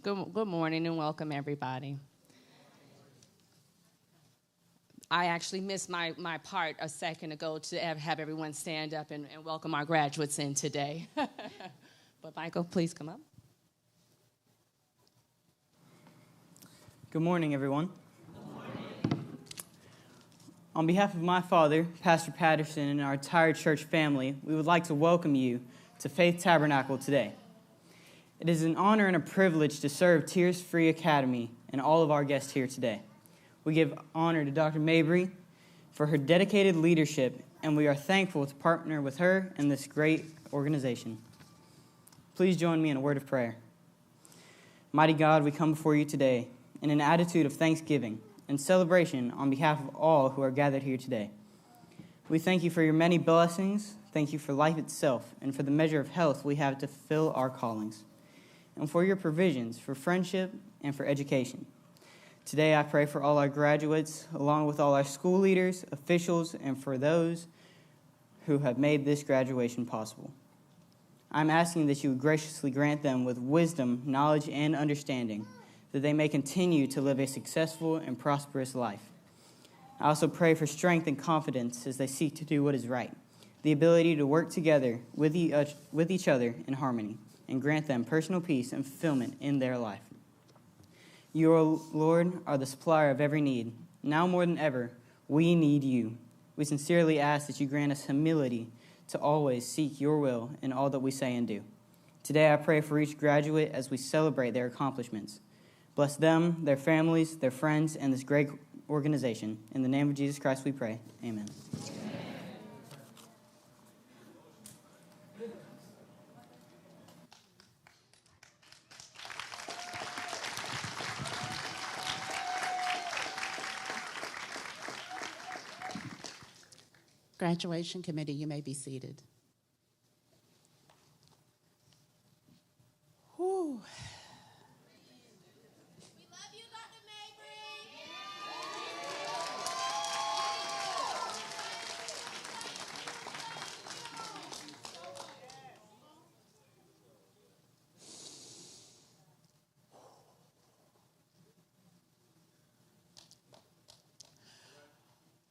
Good morning and welcome, everybody. I actually missed my part a second ago to have everyone stand up and welcome our graduates in today. But Michael, please come up. Good morning, everyone. On behalf of my father, Pastor Patterson, and our entire church family, we would like to welcome you to Faith Tabernacle today. It is an honor and a privilege to serve Tears Free Academy and all of our guests here today. We give honor to Dr. Mabry for her dedicated leadership, and we are thankful to partner with her in this great organization. Please join me in a word of prayer. Mighty God, we come before you today in an attitude of thanksgiving and celebration on behalf of all who are gathered here today. We thank you for your many blessings, thank you for life itself, and for the measure of health we have to fulfill our callings, and for your provisions for friendship and for education. Today I pray for all our graduates, along with all our school leaders, officials, and for those who have made this graduation possible. I'm asking that you would graciously grant them with wisdom, knowledge, and understanding, that they may continue to live a successful and prosperous life. I also pray for strength and confidence as they seek to do what is right, the ability to work together with each other in harmony, and grant them personal peace and fulfillment in their life. You, O Lord, are the supplier of every need. Now more than ever, we need you. We sincerely ask that you grant us humility to always seek your will in all that we say and do. Today I pray for each graduate as we celebrate their accomplishments. Bless them, their families, their friends, and this great organization. In the name of Jesus Christ we pray. Amen. Graduation Committee, you may be seated. Whew. We love you, Dr. Mabry.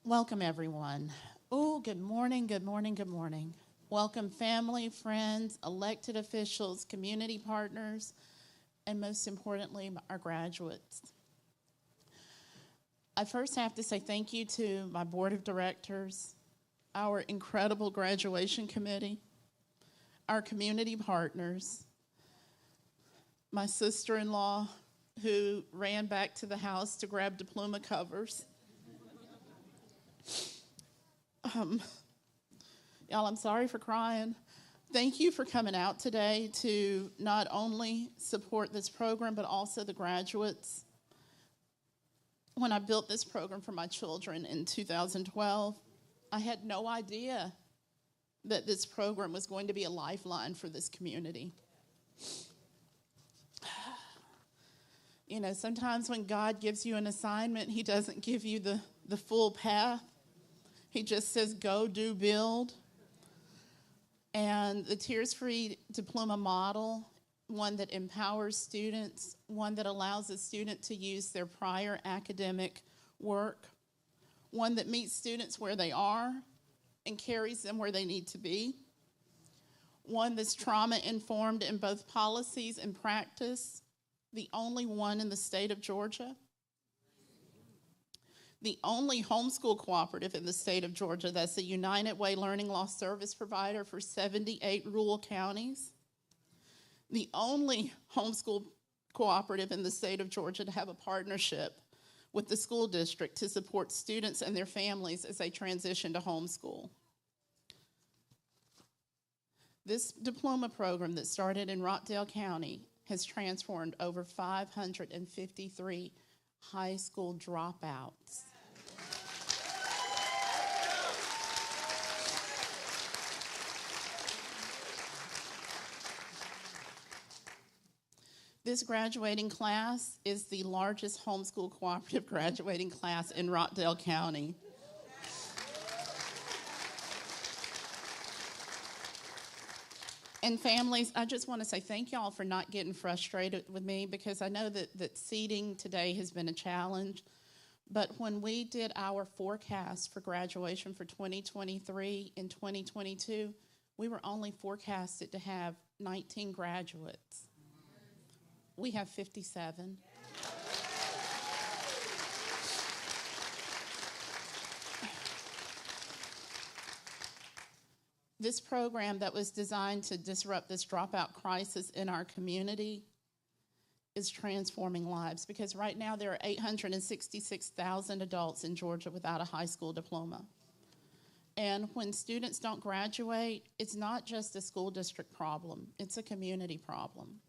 Welcome, everyone. Oh, good morning, good morning, good morning. Welcome, family, friends, elected officials, community partners, and most importantly, our graduates. I first have to say thank you to my board of directors, our incredible graduation committee, our community partners, my sister-in-law who ran back to the house to grab diploma covers. Y'all, I'm sorry for crying. Thank you for coming out today to not only support this program, but also the graduates. When I built this program for my children in 2012, I had no idea that this program was going to be a lifeline for this community. You know, sometimes when God gives you an assignment, he doesn't give you the full path. He just says, go, do, build. And the Tears Free Diploma model, one that empowers students, one that allows a student to use their prior academic work, one that meets students where they are and carries them where they need to be, one that's trauma-informed in both policies and practice, the only one in the state of Georgia, the only homeschool cooperative in the state of Georgia that's a United Way learning loss service provider for 78 rural counties, the only homeschool cooperative in the state of Georgia to have a partnership with the school district to support students and their families as they transition to homeschool. This diploma program that started in Rockdale County has transformed over 553 high school dropouts. This graduating class is the largest homeschool cooperative graduating class in Rockdale County. And families, I just want to say thank y'all for not getting frustrated with me, because I know that seating today has been a challenge. But when we did our forecast for graduation for 2023 and 2022, we were only forecasted to have 19 graduates. We have 57. This program that was designed to disrupt this dropout crisis in our community is transforming lives, because right now there are 866,000 adults in Georgia without a high school diploma. And when students don't graduate, it's not just a school district problem, it's a community problem.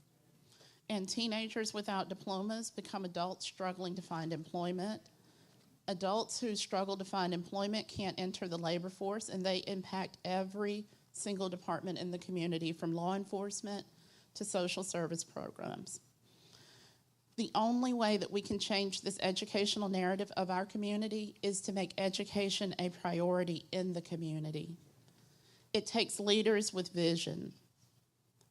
And teenagers without diplomas become adults struggling to find employment. Adults who struggle to find employment can't enter the labor force, and they impact every single department in the community, from law enforcement to social service programs. The only way that we can change this educational narrative of our community is to make education a priority in the community. It takes leaders with vision.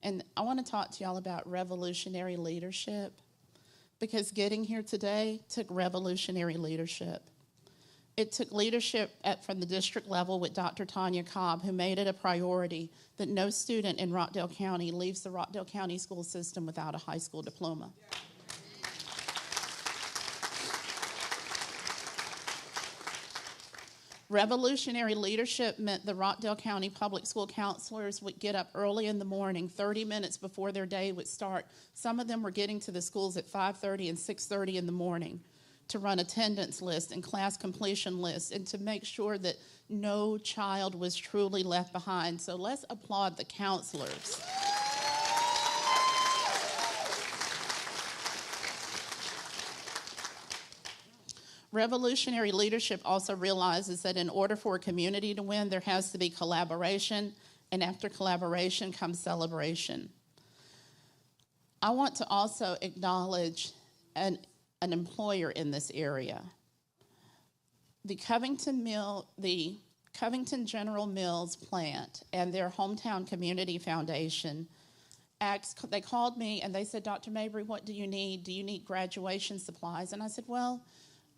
And I want to talk to y'all about revolutionary leadership, because getting here today took revolutionary leadership. It took leadership from the district level with Dr. Tanya Cobb, who made it a priority that no student in Rockdale County leaves the Rockdale County school system without a high school diploma. Revolutionary leadership meant the Rockdale County public school counselors would get up early in the morning, 30 minutes before their day would start. Some of them were getting to the schools at 5:30 and 6:30 in the morning to run attendance lists and class completion lists and to make sure that no child was truly left behind. So let's applaud the counselors. Revolutionary leadership also realizes that in order for a community to win, there has to be collaboration, and after collaboration comes celebration. I want to also acknowledge an employer in this area. The Covington General Mills plant and their Hometown Community Foundation, they called me and they said, Dr. Mabry, what do you need? Do you need graduation supplies? And I said, well,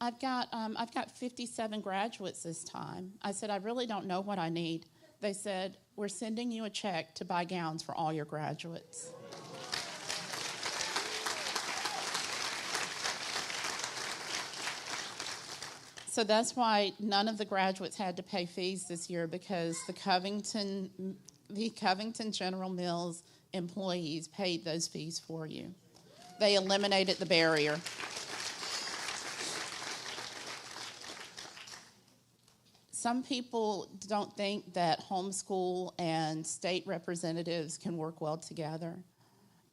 I've got 57 graduates this time. I said, I really don't know what I need. They said, we're sending you a check to buy gowns for all your graduates. So that's why none of the graduates had to pay fees this year, because the Covington General Mills employees paid those fees for you. They eliminated the barrier. Some people don't think that homeschool and state representatives can work well together,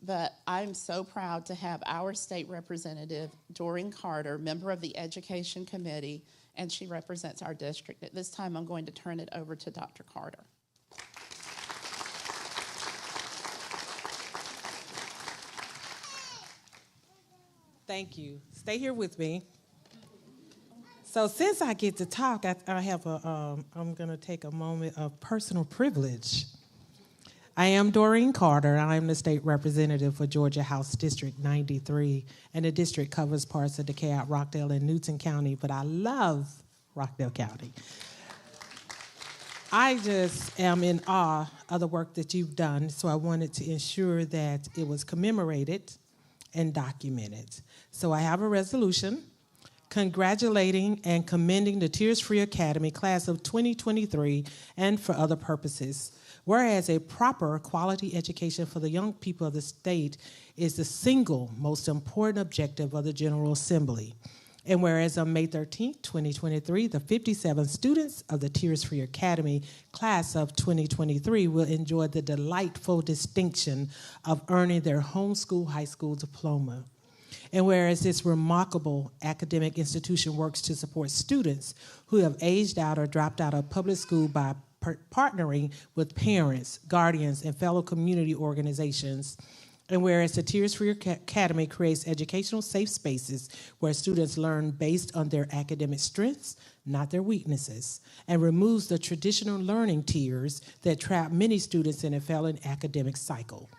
but I'm so proud to have our state representative, Doreen Carter, member of the Education Committee, and she represents our district. At this time, I'm going to turn it over to Dr. Carter. Thank you. Stay here with me. So since I get to talk, I'm going to take a moment of personal privilege. I am Doreen Carter. I am the state representative for Georgia House District 93, and the district covers parts of DeKalb, Rockdale, and Newton County, but I love Rockdale County. I just am in awe of the work that you've done, so I wanted to ensure that it was commemorated and documented. So I have a resolution congratulating and commending the Tears Free Academy class of 2023 and for other purposes. Whereas a proper quality education for the young people of the state is the single most important objective of the General Assembly. And whereas on May 13, 2023, the 57 students of the Tears Free Academy class of 2023 will enjoy the delightful distinction of earning their homeschool high school diploma. And whereas this remarkable academic institution works to support students who have aged out or dropped out of public school by partnering with parents, guardians, and fellow community organizations, And whereas the Tears Free Academy creates educational safe spaces where students learn based on their academic strengths, not their weaknesses, and removes the traditional learning tiers that trap many students in a failing academic cycle.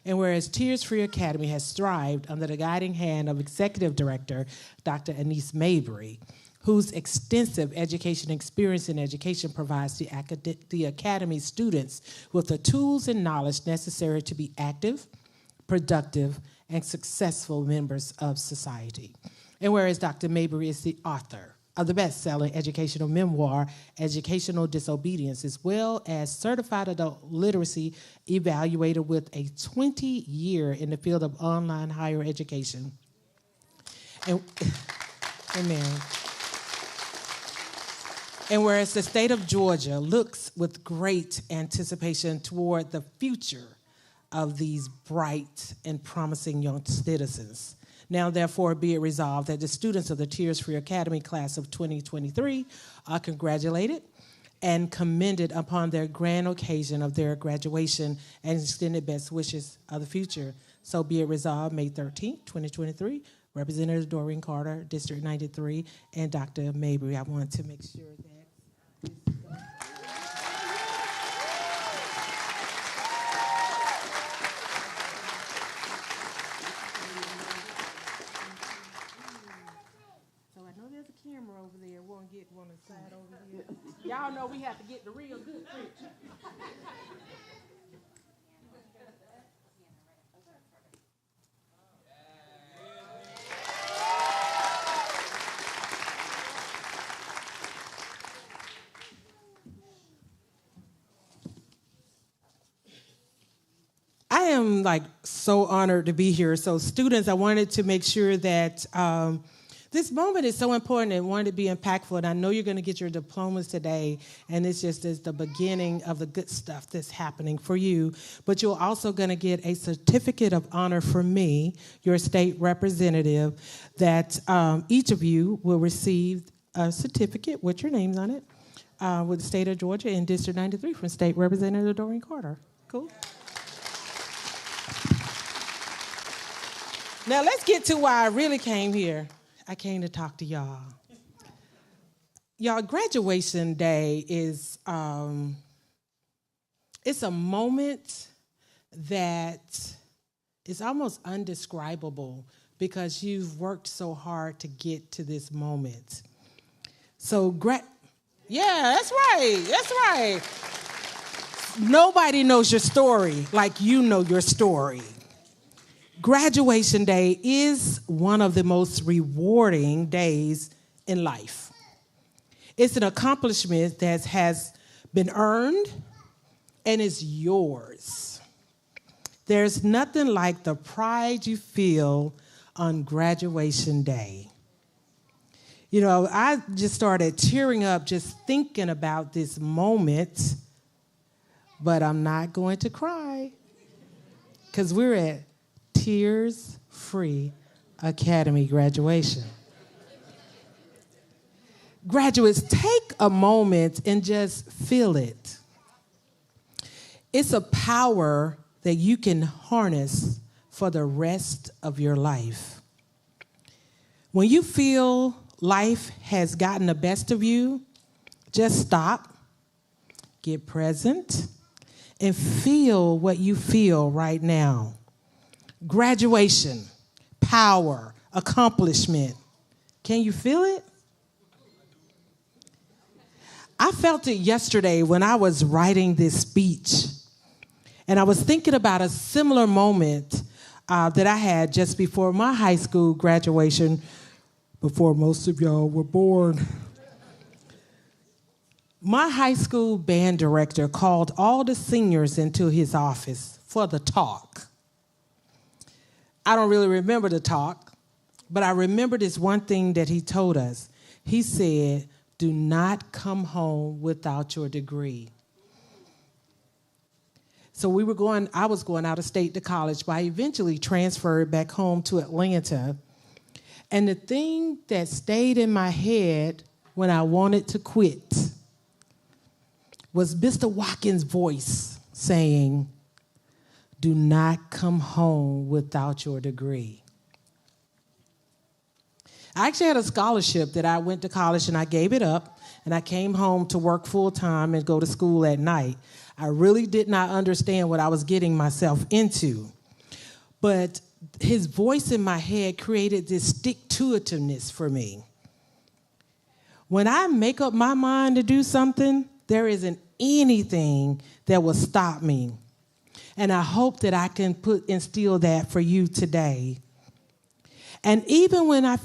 And whereas Tears Free Academy has thrived under the guiding hand of Executive Director Dr. Anise Mabry, whose extensive education experience in education provides the Academy students with the tools and knowledge necessary to be active, productive, and successful members of society. And whereas Dr. Mabry is the author of the best-selling educational memoir, Educational Disobedience, as well as certified adult literacy evaluator with a 20-year in the field of online higher education. And, amen. And whereas the state of Georgia looks with great anticipation toward the future of these bright and promising young citizens. Now, therefore, be it resolved that the students of the Tears Free Academy class of 2023 are congratulated and commended upon their grand occasion of their graduation and extended best wishes of the future. So be it resolved, May 13th, 2023, Representative Doreen Carter, District 93, and Dr. Mabry. I want to make sure that camera over there, won't get one side over here. Y'all know we have to get the real good picture. I am so honored to be here. So students, I wanted to make sure that this moment is so important and wanted to be impactful, and I know you're going to get your diplomas today, and it's just is the beginning of the good stuff that's happening for you. But you're also going to get a certificate of honor from me, your state representative, that each of you will receive a certificate with your names on it with the state of Georgia in District 93 from State Representative Doreen Carter. Cool? Now let's get to why I really came here. I came to talk to y'all. Y'all, graduation day is, it's a moment that is almost undescribable because you've worked so hard to get to this moment. So, yeah, that's right. Nobody knows your story like you know your story. Graduation day is one of the most rewarding days in life. It's an accomplishment that has been earned and is yours. There's nothing like the pride you feel on graduation day. You know, I just started tearing up just thinking about this moment, but I'm not going to cry because we're at Tears Free Academy graduation. Graduates, take a moment and just feel it. It's a power that you can harness for the rest of your life. When you feel life has gotten the best of you, just stop, get present, and feel what you feel right now. Graduation, power, accomplishment. Can you feel it? I felt it yesterday when I was writing this speech. And I was thinking about a similar moment that I had just before my high school graduation, before most of y'all were born. My high school band director called all the seniors into his office for the talk. I don't really remember the talk, but I remember this one thing that he told us. He said, "Do not come home without your degree." So I was going out of state to college, but I eventually transferred back home to Atlanta. And the thing that stayed in my head when I wanted to quit was Mr. Watkins' voice saying, do not come home without your degree. I actually had a scholarship that I went to college and I gave it up, and I came home to work full time and go to school at night. I really did not understand what I was getting myself into. But his voice in my head created this stick-to-itiveness for me. When I make up my mind to do something, there isn't anything that will stop me. And I hope that I can instill that for you today. And even when you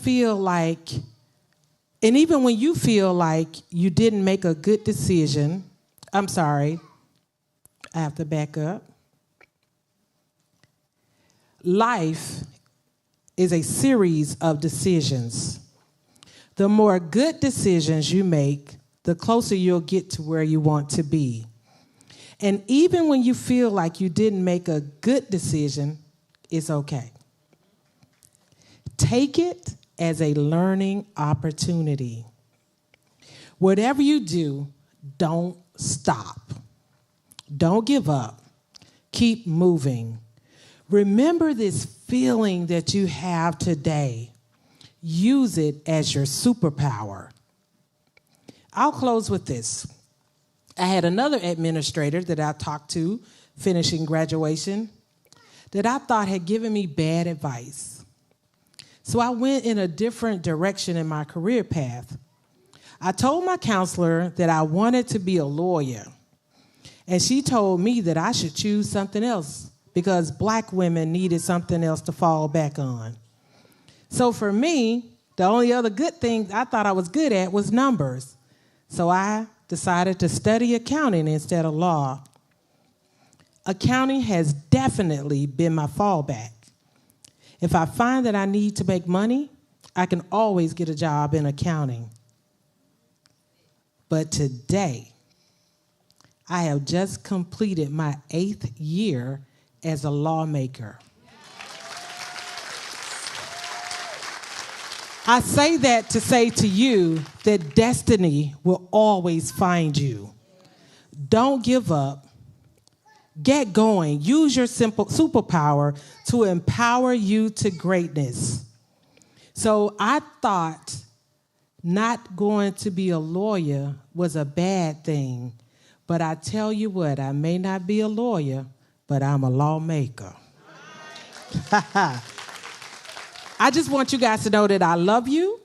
feel like you didn't make a good decision, I'm sorry, I have to back up. Life is a series of decisions. The more good decisions you make, the closer you'll get to where you want to be. And even when you feel like you didn't make a good decision, it's okay. Take it as a learning opportunity. Whatever you do, don't stop. Don't give up. Keep moving. Remember this feeling that you have today. Use it as your superpower. I'll close with this. I had another administrator that I talked to finishing graduation that I thought had given me bad advice. So I went in a different direction in my career path. I told my counselor that I wanted to be a lawyer, and she told me that I should choose something else because black women needed something else to fall back on. So for me, the only other good thing I thought I was good at was numbers. So I decided to study accounting instead of law. Accounting has definitely been my fallback. If I find that I need to make money, I can always get a job in accounting. But today, I have just completed my 8th year as a lawmaker. I say that to say to you that destiny will always find you. Don't give up. Get going. Use your simple superpower to empower you to greatness. So I thought not going to be a lawyer was a bad thing. But I tell you what, I may not be a lawyer, but I'm a lawmaker. I just want you guys to know that I love you,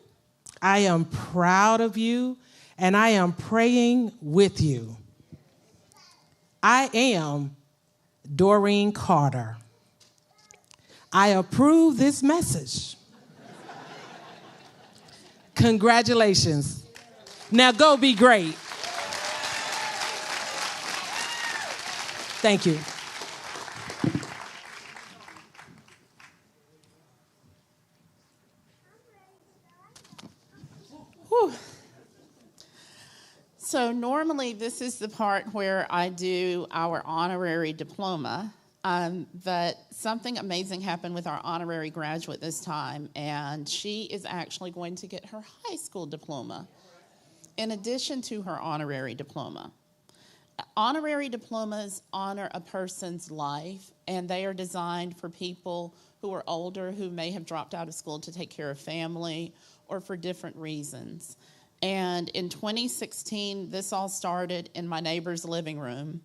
I am proud of you, and I am praying with you. I am Doreen Carter. I approve this message. Congratulations. Now go be great. Thank you. Whew. So normally this is the part where I do our honorary diploma, but something amazing happened with our honorary graduate this time, and she is actually going to get her high school diploma in addition to her honorary diploma. Honorary diplomas honor a person's life, and they are designed for people who are older, who may have dropped out of school to take care of family or for different reasons. And in 2016, this all started in my neighbor's living room.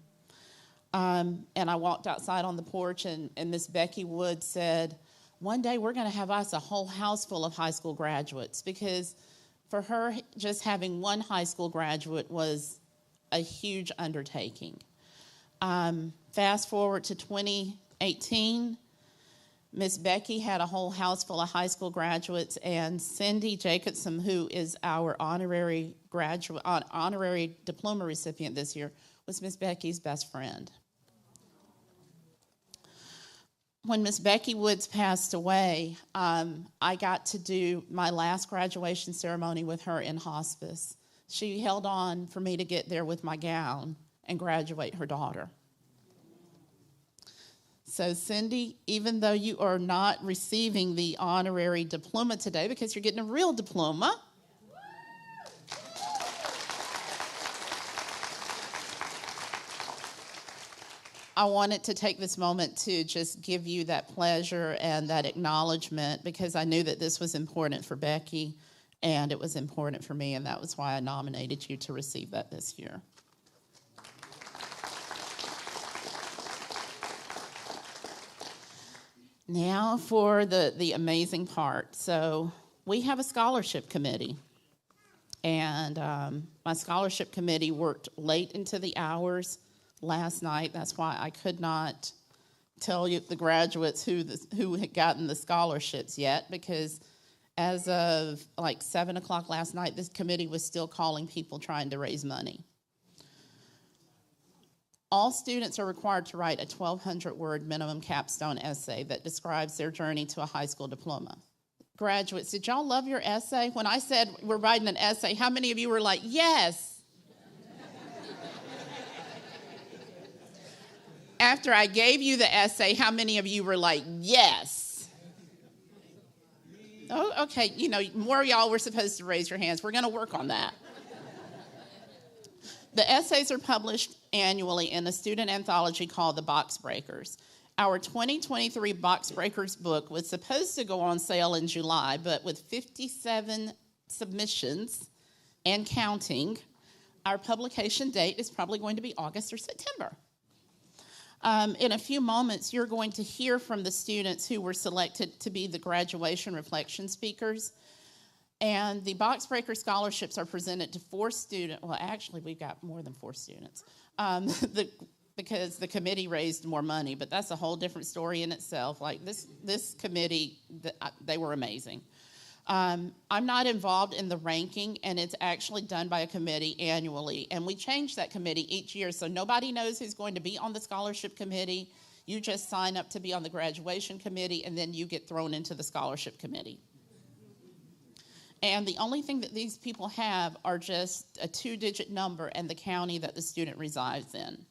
And I walked outside on the porch, and Miss Becky Wood said, one day we're going to have us a whole house full of high school graduates, because for her, just having one high school graduate was a huge undertaking. Fast forward to 2018, Miss Becky had a whole house full of high school graduates, and Cindy Jacobson, who is our honorary diploma recipient this year, was Miss Becky's best friend. When Miss Becky Woods passed away, I got to do my last graduation ceremony with her in hospice. She held on for me to get there with my gown and graduate her daughter. So Cindy, even though you are not receiving the honorary diploma today because you're getting a real diploma, I wanted to take this moment to just give you that pleasure and that acknowledgement, because I knew that this was important for Becky and it was important for me, and that was why I nominated you to receive that this year. Now for the amazing part. So we have a scholarship committee, and my scholarship committee worked late into the hours last night. That's why I could not tell you the graduates who had gotten the scholarships yet, because as of like 7 o'clock last night, this committee was still calling people trying to raise money. All students are required to write a 1,200-word minimum capstone essay that describes their journey to a high school diploma. Graduates, did y'all love your essay? When I said we're writing an essay, how many of you were like, yes? After I gave you the essay, how many of you were like, yes? Oh, okay, more of y'all were supposed to raise your hands. We're going to work on that. The essays are published annually in a student anthology called The Box Breakers. Our 2023 Box Breakers book was supposed to go on sale in July, but with 57 submissions and counting, our publication date is probably going to be August or September. In a few moments, you're going to hear from the students who were selected to be the graduation reflection speakers. And the Box Breaker scholarships are presented to 4 students. Well, actually, we've got more than 4 students because the committee raised more money. But that's a whole different story in itself. Like this committee, they were amazing. I'm not involved in the ranking, and it's actually done by a committee annually. And we change that committee each year, so nobody knows who's going to be on the scholarship committee. You just sign up to be on the graduation committee, and then you get thrown into the scholarship committee. And the only thing that these people have are just a 2-digit number and the county that the student resides in.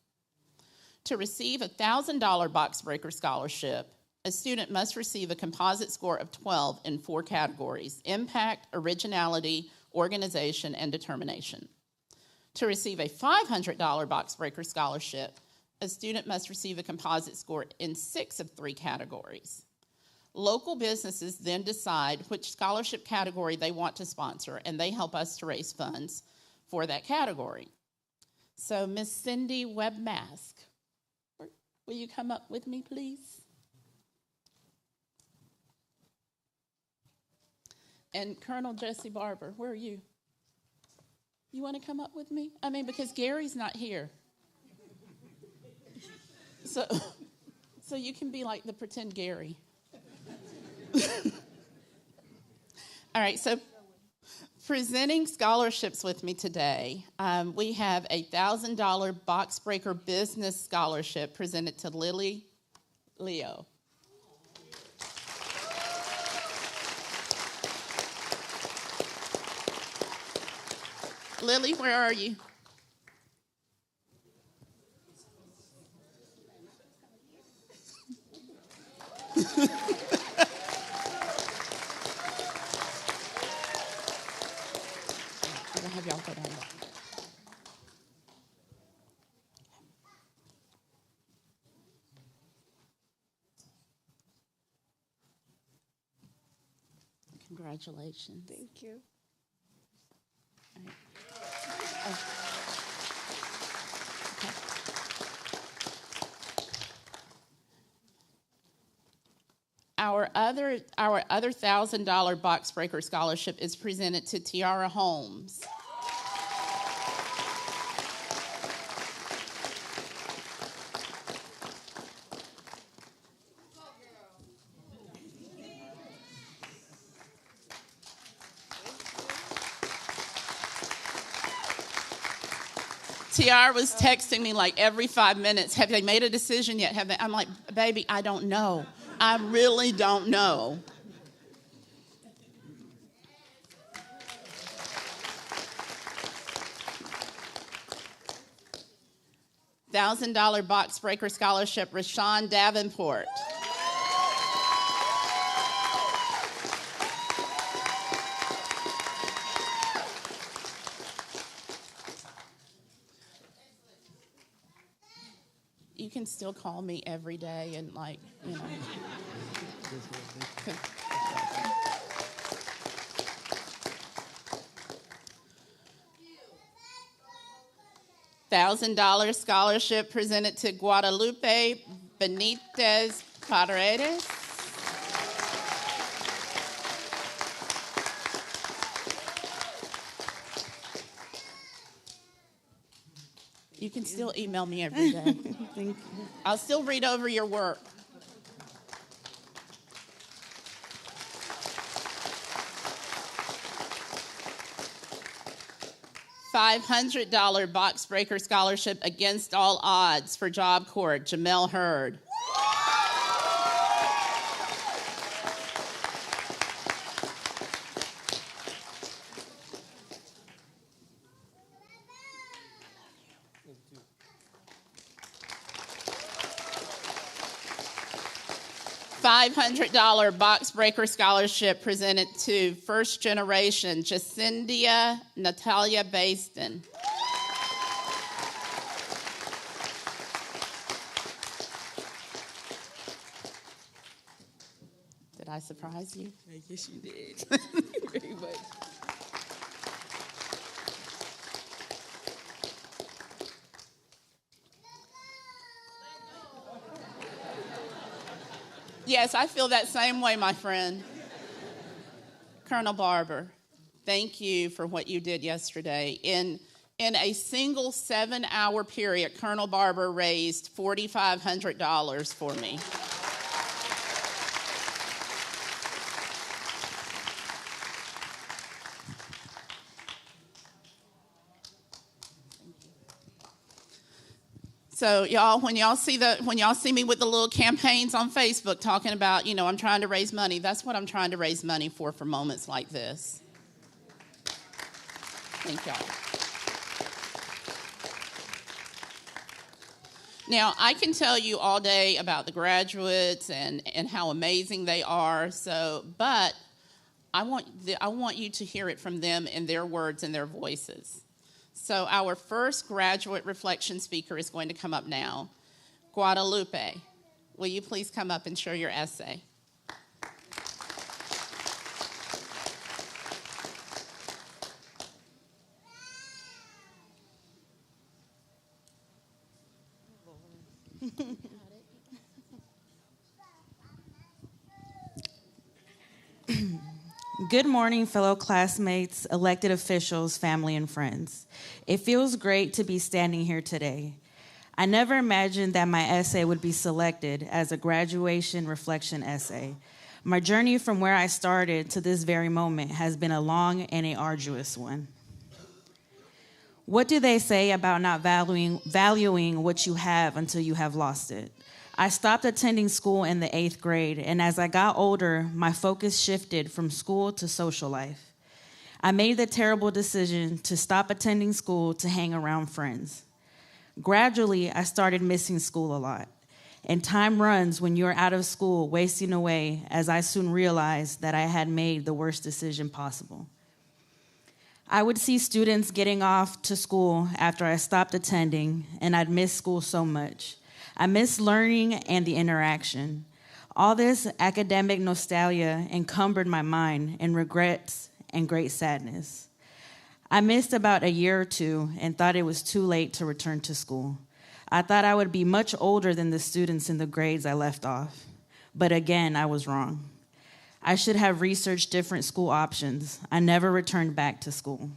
To receive a $1,000 Box Breaker scholarship, a student must receive a composite score of 12 in 4 categories: impact, originality, organization, and determination. To receive a $500 Box Breaker scholarship, a student must receive a composite score in 6 of 3 categories. Local businesses then decide which scholarship category they want to sponsor, and they help us to raise funds for that category. So, Miss Cindy Webmask, will you come up with me, please? And Colonel Jesse Barber, where are you? You want to come up with me? I mean, because Gary's not here. So you can be like the pretend Gary. All right, so presenting scholarships with me today, we have a $1,000 Box Breaker Business Scholarship presented to Lily Leo. Lily, where are you? I'll have y'all go down. Congratulations. Thank you. All right. Oh. Okay. Our other $1,000 Box Breaker scholarship is presented to Tiara Holmes. Tiara was texting me like every 5 minutes, have they made a decision yet? I'm like, baby, I don't know. I really don't know. $1,000 Box Breaker scholarship, Rashawn Davenport. you can still call me every day and, like, you know. $1,000 scholarship presented to Guadalupe Benitez Paredes. You can still email me every day. Thank you. I'll still read over your work. $500 box breaker scholarship against all odds for Job Corps, Jamel Hurd. $500 box breaker scholarship presented to first generation Jacindia Natalia Baston. Did I surprise you? I guess you did. Very much. Yes, I feel that same way, my friend. Colonel Barber, thank you for what you did yesterday. In a single 7-hour period, Colonel Barber raised $4,500 for me. So y'all, when y'all see me with the little campaigns on Facebook talking about, you know, I'm trying to raise money, that's what I'm trying to raise money for moments like this. Thank y'all. Now, I can tell you all day about the graduates and how amazing they are. But I want you to hear it from them in their words and their voices. So our first graduate reflection speaker is going to come up now. Guadalupe, will you please come up and share your essay? Good morning, fellow classmates, elected officials, family, and friends. It feels great to be standing here today. I never imagined that my essay would be selected as a graduation reflection essay. My journey from where I started to this very moment has been a long and an arduous one. What do they say about not valuing what you have until you have lost it? I stopped attending school in the 8th grade, and as I got older, my focus shifted from school to social life. I made the terrible decision to stop attending school to hang around friends. Gradually, I started missing school a lot, and time runs when you're out of school, wasting away, as I soon realized that I had made the worst decision possible. I would see students getting off to school after I stopped attending, and I'd miss school so much. I miss learning and the interaction. All this academic nostalgia encumbered my mind in regrets and great sadness. I missed about a year or two and thought it was too late to return to school. I thought I would be much older than the students in the grades I left off. But again, I was wrong. I should have researched different school options. I never returned back to school.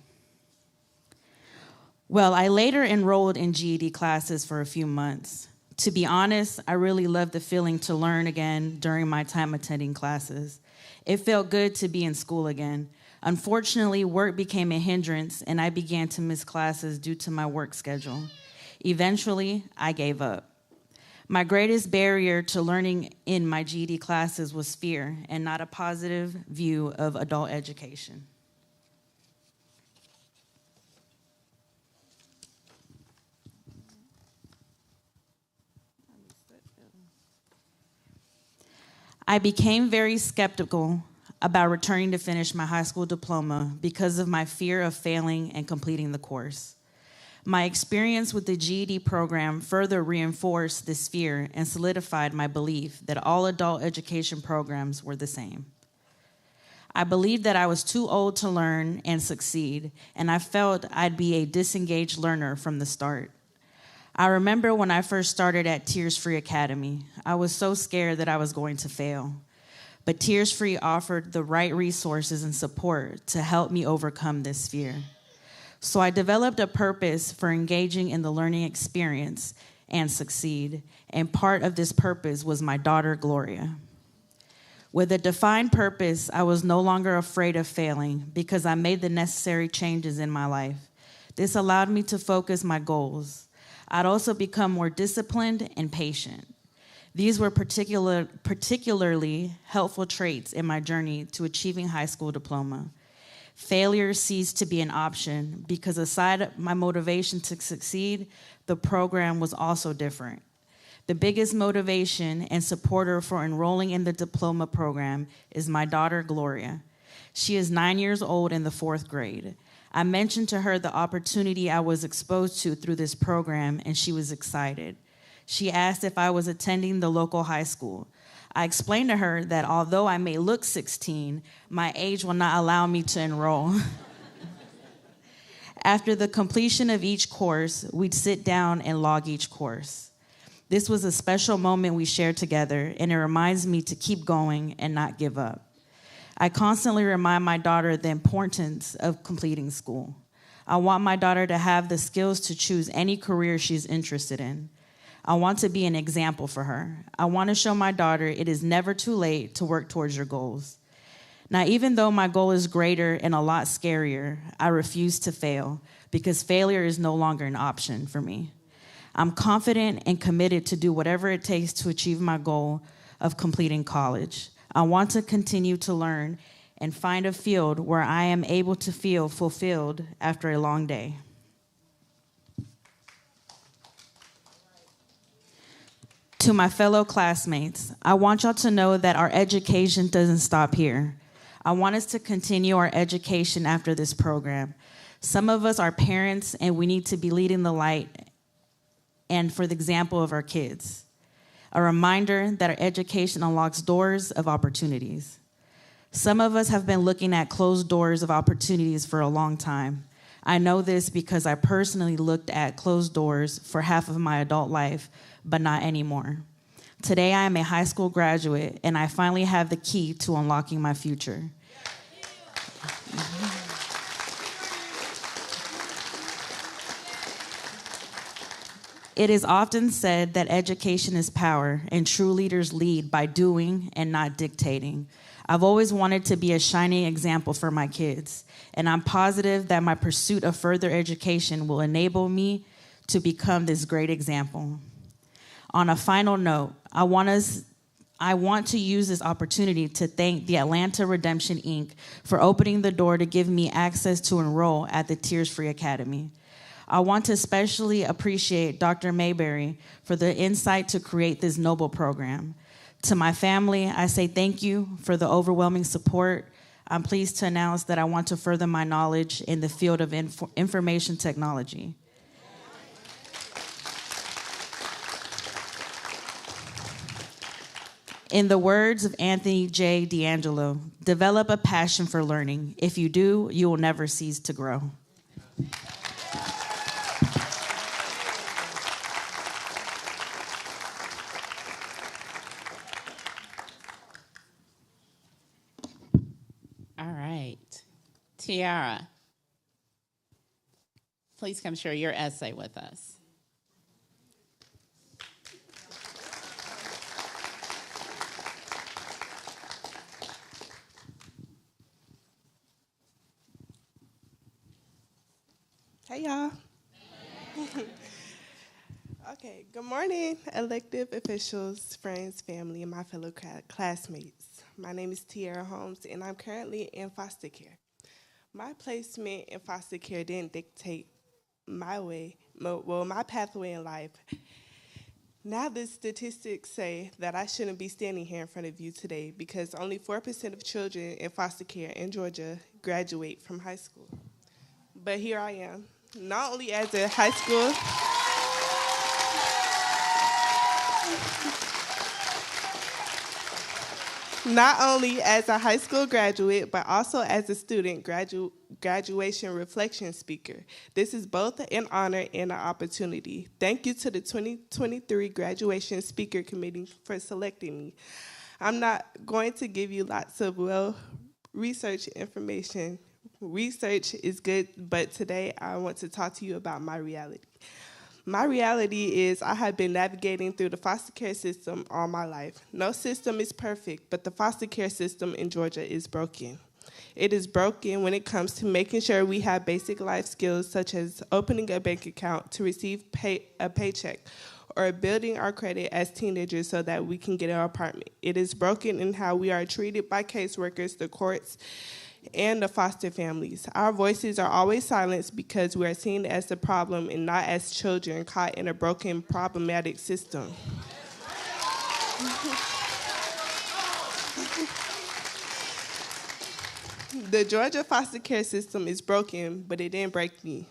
Well, I later enrolled in GED classes for a few months. To be honest, I really loved the feeling to learn again during my time attending classes. It felt good to be in school again. Unfortunately, work became a hindrance, and I began to miss classes due to my work schedule. Eventually, I gave up. My greatest barrier to learning in my GED classes was fear and not a positive view of adult education. I became very skeptical about returning to finish my high school diploma because of my fear of failing and completing the course. My experience with the GED program further reinforced this fear and solidified my belief that all adult education programs were the same. I believed that I was too old to learn and succeed, and I felt I'd be a disengaged learner from the start. I remember when I first started at Tears Free Academy, I was so scared that I was going to fail. But Tears Free offered the right resources and support to help me overcome this fear. So I developed a purpose for engaging in the learning experience and succeed, and part of this purpose was my daughter, Gloria. With a defined purpose, I was no longer afraid of failing because I made the necessary changes in my life. This allowed me to focus my goals. I'd also become more disciplined and patient. These were particularly helpful traits in my journey to achieving high school diploma. Failure ceased to be an option because aside my motivation to succeed, the program was also different. The biggest motivation and supporter for enrolling in the diploma program is my daughter, Gloria. She is 9 years old in the 4th grade. I mentioned to her the opportunity I was exposed to through this program, and she was excited. She asked if I was attending the local high school. I explained to her that although I may look 16, my age will not allow me to enroll. After the completion of each course, we'd sit down and log each course. This was a special moment we shared together, and it reminds me to keep going and not give up. I constantly remind my daughter the importance of completing school. I want my daughter to have the skills to choose any career she's interested in. I want to be an example for her. I want to show my daughter it is never too late to work towards your goals. Now, even though my goal is greater and a lot scarier, I refuse to fail because failure is no longer an option for me. I'm confident and committed to do whatever it takes to achieve my goal of completing college. I want to continue to learn and find a field where I am able to feel fulfilled after a long day. To my fellow classmates, I want y'all to know that our education doesn't stop here. I want us to continue our education after this program. Some of us are parents, and we need to be leading the light and for the example of our kids. A reminder that our education unlocks doors of opportunities. Some of us have been looking at closed doors of opportunities for a long time. I know this because I personally looked at closed doors for half of my adult life, but not anymore. Today, I am a high school graduate, and I finally have the key to unlocking my future. It is often said that education is power, and true leaders lead by doing and not dictating. I've always wanted to be a shining example for my kids, and I'm positive that my pursuit of further education will enable me to become this great example. On a final note, I want to use this opportunity to thank the Atlanta Redemption, Inc. for opening the door to give me access to enroll at the Tears Free Academy. I want to especially appreciate Dr. Mayberry for the insight to create this noble program. To my family, I say thank you for the overwhelming support. I'm pleased to announce that I want to further my knowledge in the field of information technology. In the words of Anthony J. D'Angelo, develop a passion for learning. If you do, you will never cease to grow. All right. Tiara, please come share your essay with us. Hey, y'all. Okay, good morning, elective officials, friends, family, and my fellow classmates. My name is Tiara Holmes, and I'm currently in foster care. My placement in foster care didn't dictate my pathway in life. Now the statistics say that I shouldn't be standing here in front of you today because only 4% of children in foster care in Georgia graduate from high school. But here I am. Not only as a high school Not only as a high school graduate, but also as a student graduation reflection speaker. This is both an honor and an opportunity. Thank you to the 2023 Graduation Speaker Committee for selecting me. I'm not going to give you lots of well-researched information. Research is good, but today I want to talk to you about my reality. My reality is I have been navigating through the foster care system all my life. No system is perfect, but the foster care system in Georgia is broken. It is broken when it comes to making sure we have basic life skills such as opening a bank account to receive a paycheck or building our credit as teenagers so that we can get an apartment. It is broken in how we are treated by caseworkers, the courts, and the foster families. Our voices are always silenced because we are seen as the problem and not as children caught in a broken, problematic system. The Georgia foster care system is broken, but it didn't break me.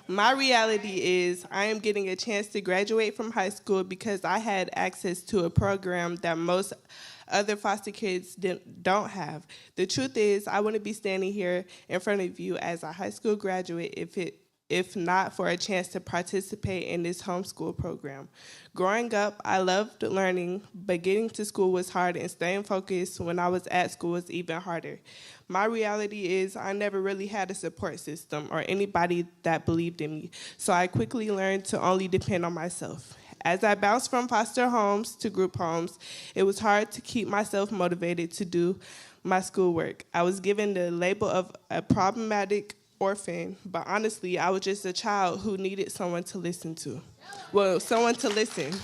My reality is I am getting a chance to graduate from high school because I had access to a program that most other foster kids don't have. The truth is, I wouldn't be standing here in front of you as a high school graduate if not for a chance to participate in this homeschool program. Growing up, I loved learning, but getting to school was hard, and staying focused when I was at school was even harder. My reality is I never really had a support system or anybody that believed in me, so I quickly learned to only depend on myself. As I bounced from foster homes to group homes, it was hard to keep myself motivated to do my schoolwork. I was given the label of a problematic orphan, but honestly, I was just a child who needed someone to listen to. Well, someone to listen.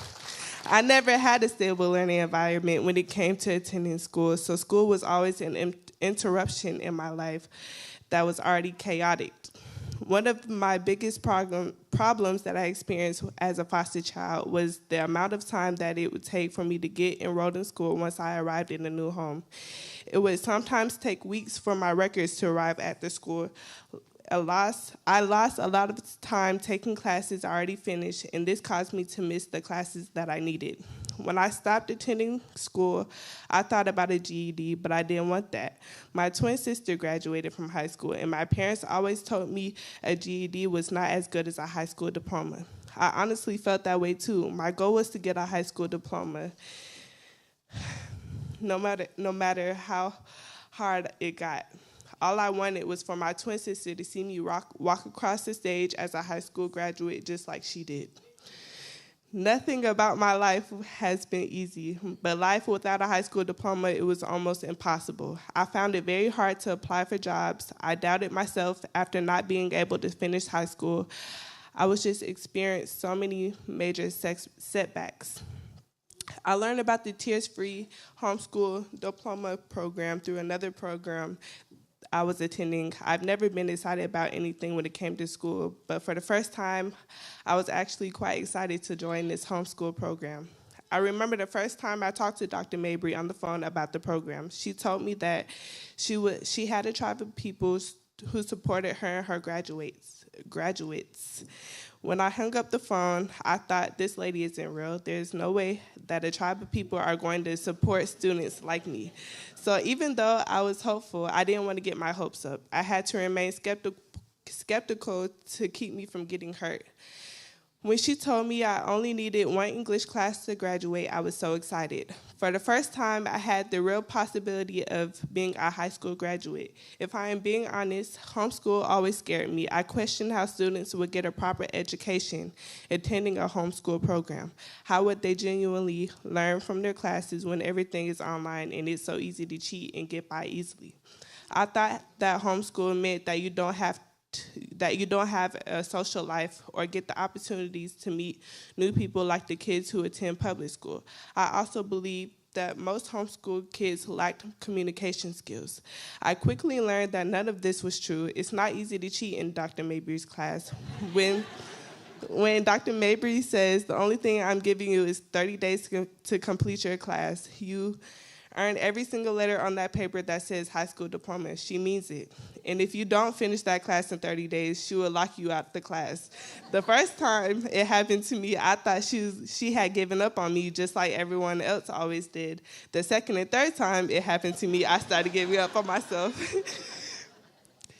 I never had a stable learning environment when it came to attending school, so school was always an interruption in my life that was already chaotic. One of my biggest problems that I experienced as a foster child was the amount of time that it would take for me to get enrolled in school once I arrived in a new home. It would sometimes take weeks for my records to arrive at the school. I lost a lot of time taking classes I already finished, and this caused me to miss the classes that I needed. When I stopped attending school, I thought about a GED, but I didn't want that. My twin sister graduated from high school, and my parents always told me a GED was not as good as a high school diploma. I honestly felt that way too. My goal was to get a high school diploma, no matter how hard it got. All I wanted was for my twin sister to see me walk across the stage as a high school graduate just like she did. Nothing about my life has been easy, but life without a high school diploma, it was almost impossible. I found it very hard to apply for jobs. I doubted myself after not being able to finish high school. I was just experienced so many major setbacks. I learned about the tears-free homeschool diploma program through another program I was attending. I've never been excited about anything when it came to school, but for the first time, I was actually quite excited to join this homeschool program. I remember the first time I talked to Dr. Mabry on the phone about the program. She told me that she had a tribe of people who supported her and her graduates. When I hung up the phone, I thought, this lady isn't real. There's no way that a tribe of people are going to support students like me. So even though I was hopeful, I didn't want to get my hopes up. I had to remain skeptical to keep me from getting hurt. When she told me I only needed one English class to graduate, I was so excited. For the first time, I had the real possibility of being a high school graduate. If I am being honest, homeschool always scared me. I questioned how students would get a proper education attending a homeschool program. How would they genuinely learn from their classes when everything is online and it's so easy to cheat and get by easily? I thought that homeschool meant that you don't have a social life or get the opportunities to meet new people like the kids who attend public school. I also believe that most homeschool kids lacked communication skills. I quickly learned that none of this was true. It's not easy to cheat in Dr. Mabry's class. When Dr. Mabry says the only thing I'm giving you is 30 days to complete your class, you earn every single letter on that paper that says high school diploma. She means it. And if you don't finish that class in 30 days, she will lock you out the class. The first time it happened to me, I thought she had given up on me just like everyone else always did. The second and third time it happened to me, I started giving up on myself.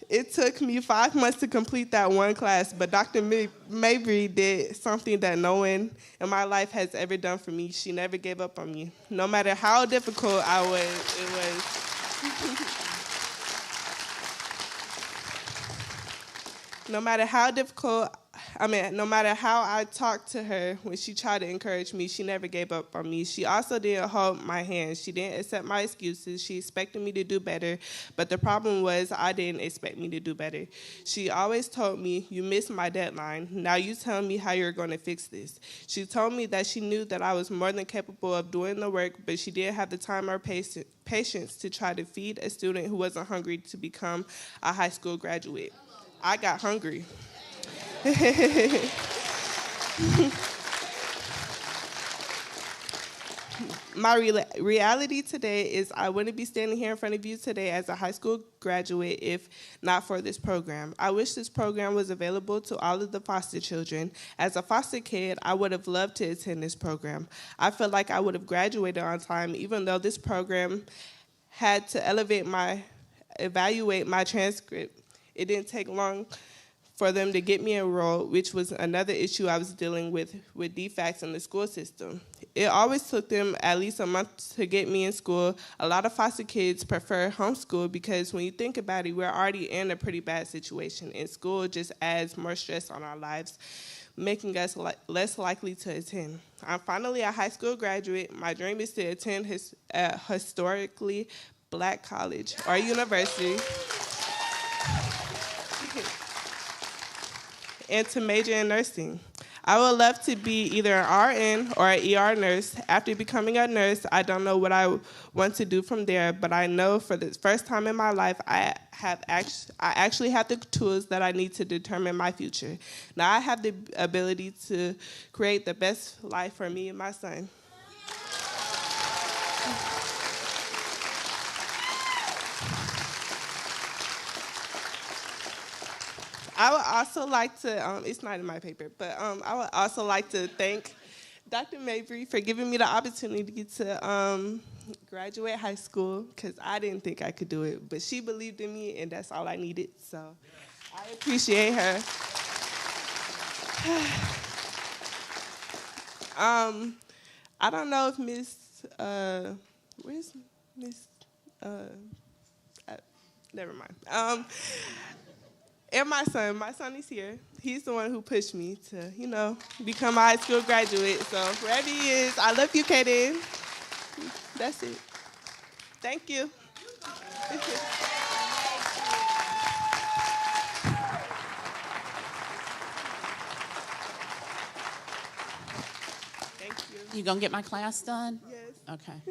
It took me 5 months to complete that one class, but Dr. Mabry did something that no one in my life has ever done for me. She never gave up on me. No matter how difficult it was. No matter how I talked to her when she tried to encourage me, she never gave up on me. She also didn't hold my hand. She didn't accept my excuses. She expected me to do better, but the problem was I didn't expect me to do better. She always told me, "You missed my deadline. Now you tell me how you're going to fix this." She told me that she knew that I was more than capable of doing the work, but she didn't have the time or patience to try to feed a student who wasn't hungry to become a high school graduate. I got hungry. My reality today is I wouldn't be standing here in front of you today as a high school graduate if not for this program. I wish this program was available to all of the foster children. As a foster kid, I would have loved to attend this program. I feel like I would have graduated on time, even though this program had to evaluate my transcript. It didn't take long for them to get me enrolled, which was another issue I was dealing with defects in the school system. It always took them at least a month to get me in school. A lot of foster kids prefer homeschool because when you think about it, we're already in a pretty bad situation, and school just adds more stress on our lives, making us less likely to attend. I'm finally a high school graduate. My dream is to attend a historically Black college or university and to major in nursing. I would love to be either an RN or an ER nurse. After becoming a nurse, I don't know what I want to do from there, but I know for the first time in my life, I actually have the tools that I need to determine my future. Now I have the ability to create the best life for me and my son. I would also like to, it's not in my paper, but I would also like to thank Dr. Mabry for giving me the opportunity to graduate high school, because I didn't think I could do it, but she believed in me, and that's all I needed, so I appreciate her. I don't know if where's Miss, never mind. And my son is here. He's the one who pushed me to, become a high school graduate. So wherever he is, I love you, Kaden. That's it. Thank you. Thank you. You gonna get my class done? Yes. Okay.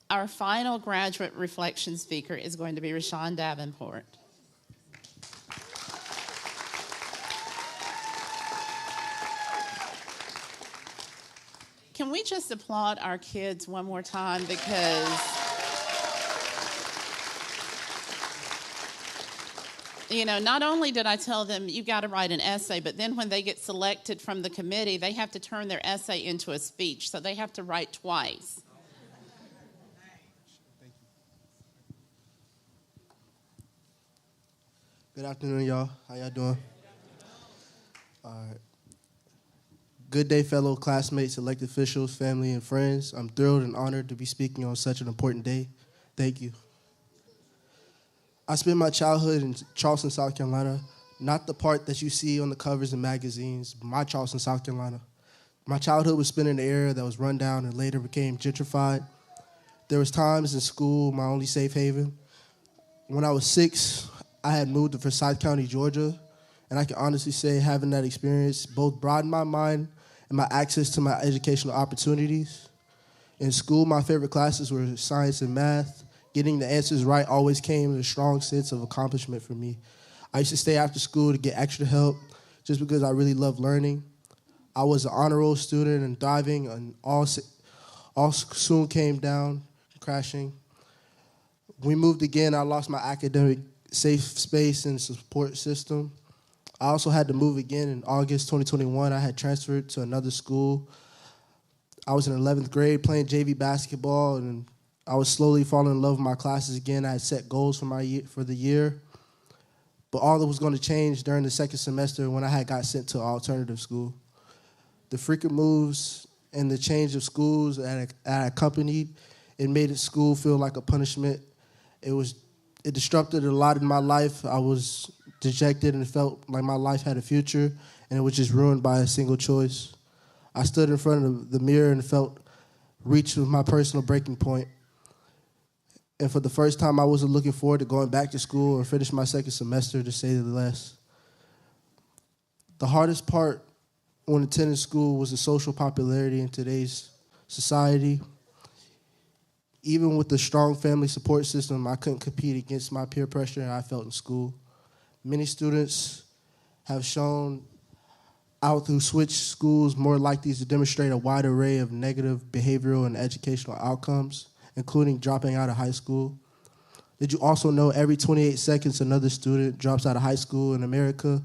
Our final graduate reflection speaker is going to be Rashawn Davenport. Can we just applaud our kids one more time, because not only did I tell them you got to write an essay, but then when they get selected from the committee, they have to turn their essay into a speech, so they have to write twice. Good afternoon, y'all. How y'all doing? All right. Good day, fellow classmates, elected officials, family, and friends. I'm thrilled and honored to be speaking on such an important day. Thank you. I spent my childhood in Charleston, South Carolina, not the part that you see on the covers in magazines, but my Charleston, South Carolina. My childhood was spent in an area that was run down and later became gentrified. There was times in school, my only safe haven. When I was 6, I had moved to Forsyth County, Georgia, and I can honestly say having that experience both broadened my mind and my access to my educational opportunities. In school, my favorite classes were science and math. Getting the answers right always came with a strong sense of accomplishment for me. I used to stay after school to get extra help just because I really loved learning. I was an honor roll student and thriving, and all soon came down, crashing. We moved again. I lost my academic safe space and support system. I also had to move again in August 2021. I had transferred to another school. I was in 11th grade playing JV basketball, and I was slowly falling in love with my classes again. I had set goals for the year. But all that was going to change during the second semester when I got sent to an alternative school. The frequent moves and the change of schools that I accompanied, it made school feel like a punishment. It disrupted a lot in my life. I was dejected and felt like my life had a future, and it was just ruined by a single choice. I stood in front of the mirror and reached my personal breaking point. And for the first time, I wasn't looking forward to going back to school or finish my second semester, to say the least. The hardest part when attending school was the social popularity in today's society. Even with the strong family support system, I couldn't compete against my peer pressure I felt in school. Many students have shown out who switch schools more likely to demonstrate a wide array of negative behavioral and educational outcomes, including dropping out of high school. Did you also know every 28 seconds another student drops out of high school in America?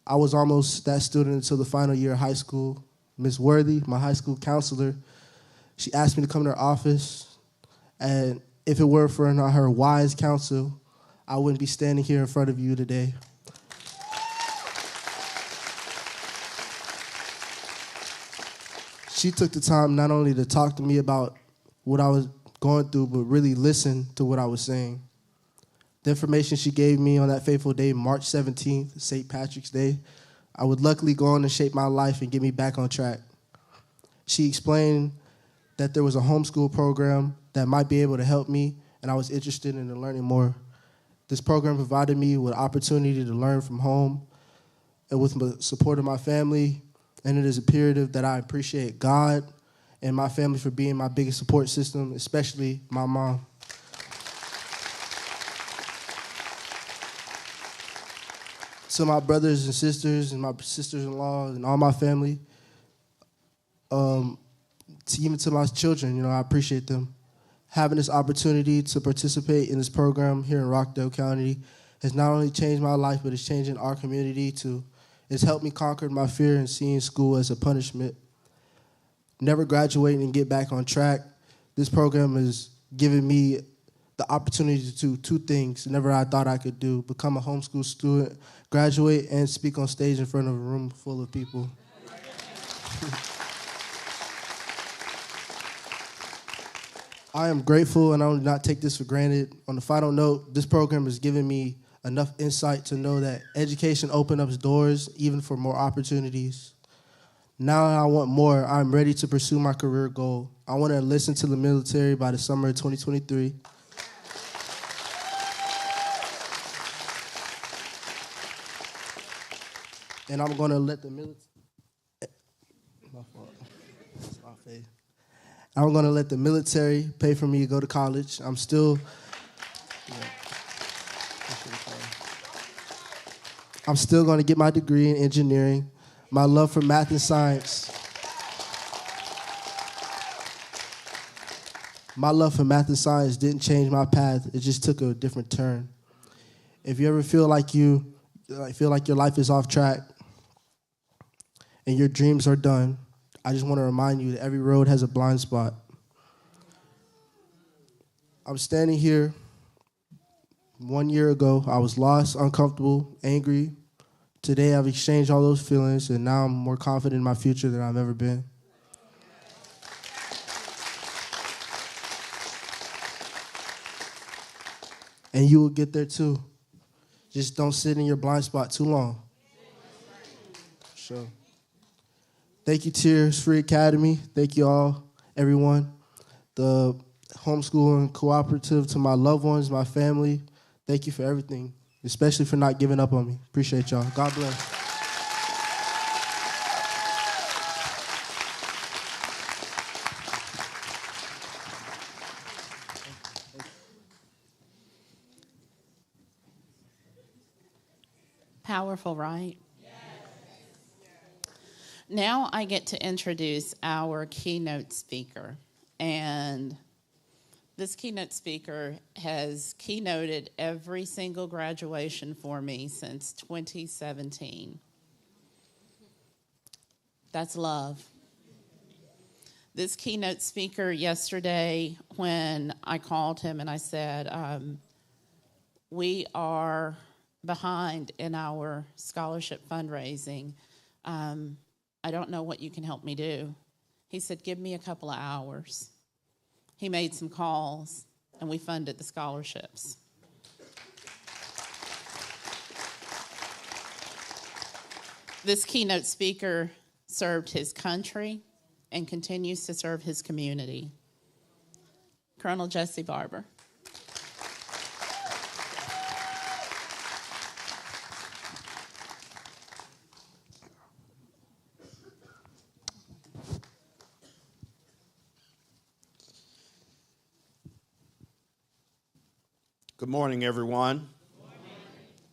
I was almost that student until the final year of high school. Ms. Worthy, my high school counselor, she asked me to come to her office, and if it were for her wise counsel, I wouldn't be standing here in front of you today. She took the time not only to talk to me about what I was going through, but really listen to what I was saying. The information she gave me on that fateful day, March 17th, St. Patrick's Day, I would luckily go on and shape my life and get me back on track. She explained that there was a homeschool program that might be able to help me, and I was interested in learning more. This program provided me with opportunity to learn from home and with the support of my family, and it is imperative that I appreciate God and my family for being my biggest support system, especially my mom. To my brothers and sisters and my sisters-in-law and all my family, even to my children, I appreciate them. Having this opportunity to participate in this program here in Rockdale County has not only changed my life, but it's changing our community too. It's helped me conquer my fear in seeing school as a punishment. Never graduating and get back on track, this program has given me the opportunity to do two things never I thought I could do: become a homeschool student, graduate, and speak on stage in front of a room full of people. I am grateful, and I will not take this for granted. On the final note, this program has given me enough insight to know that education opens up doors even for more opportunities. Now I want more. I'm ready to pursue my career goal. I want to enlist to the military by the summer of 2023. And I'm going to let the military... My fault. It's my faith. I'm going to let the military pay for me to go to college. I'm still going to get my degree in engineering. My love for math and science. My love for math and science didn't change my path. It just took a different turn. If you ever feel like your life is off track and your dreams are done, I just want to remind you that every road has a blind spot. I'm standing here. 1 year ago, I was lost, uncomfortable, angry. Today, I've exchanged all those feelings, and now I'm more confident in my future than I've ever been. And you will get there too. Just don't sit in your blind spot too long. Sure. Thank you, Tears Free Academy. Thank you all, everyone. The homeschooling cooperative, to my loved ones, my family. Thank you for everything, especially for not giving up on me. Appreciate y'all. God bless. Powerful, right? Now I get to introduce our keynote speaker. And this keynote speaker has keynoted every single graduation for me since 2017. That's love. This keynote speaker yesterday, when I called him and I said, we are behind in our scholarship fundraising. I don't know what you can help me do. He said, give me a couple of hours. He made some calls, and we funded the scholarships. This keynote speaker served his country and continues to serve his community. Colonel Jesse Barber. Good morning, everyone. Good morning.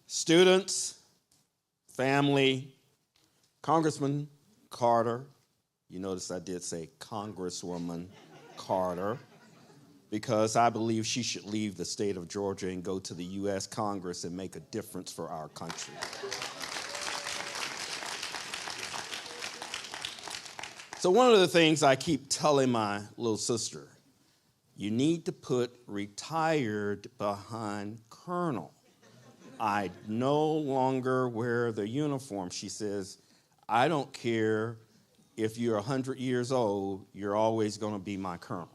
Students, family, Congressman Carter. You notice I did say Congresswoman Carter, because I believe she should leave the state of Georgia and go to the U.S. Congress and make a difference for our country. So one of the things I keep telling my little sister, you need to put retired behind colonel. I no longer wear the uniform. She says, I don't care if you're 100 years old, you're always going to be my colonel.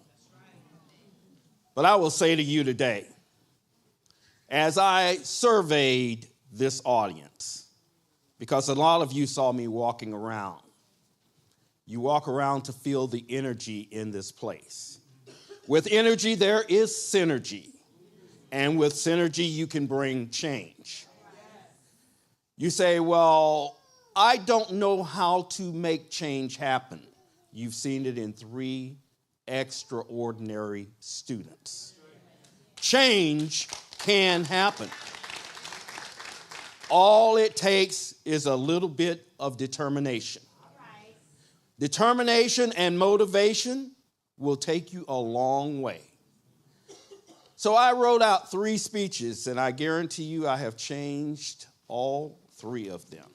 But I will say to you today, as I surveyed this audience, because a lot of you saw me walking around, you walk around to feel the energy in this place. With energy, there is synergy. And with synergy, you can bring change. You say, well, I don't know how to make change happen. You've seen it in 3 extraordinary students. Change can happen. All it takes is a little bit of determination. Determination and motivation will take you a long way. So I wrote out 3 speeches, and I guarantee you I have changed all 3 of them.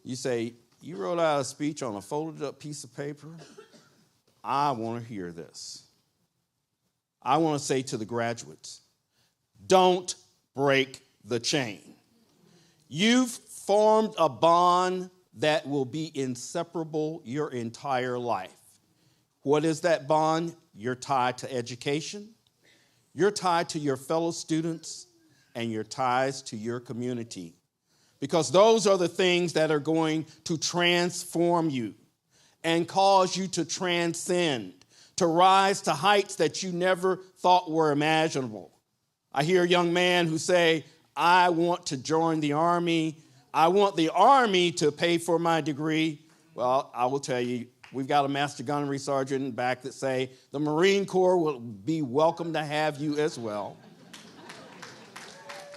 You say, you wrote out a speech on a folded up piece of paper? I want to hear this. I want to say to the graduates, don't break the chain. You've formed a bond that will be inseparable your entire life. What is that bond? You're tied to education, you're tied to your fellow students, and your ties to your community. Because those are the things that are going to transform you and cause you to transcend, to rise to heights that you never thought were imaginable. I hear a young man who say, I want to join the Army. I want the Army to pay for my degree. Well, I will tell you, we've got a master gunnery sergeant in back that say the Marine Corps will be welcome to have you as well.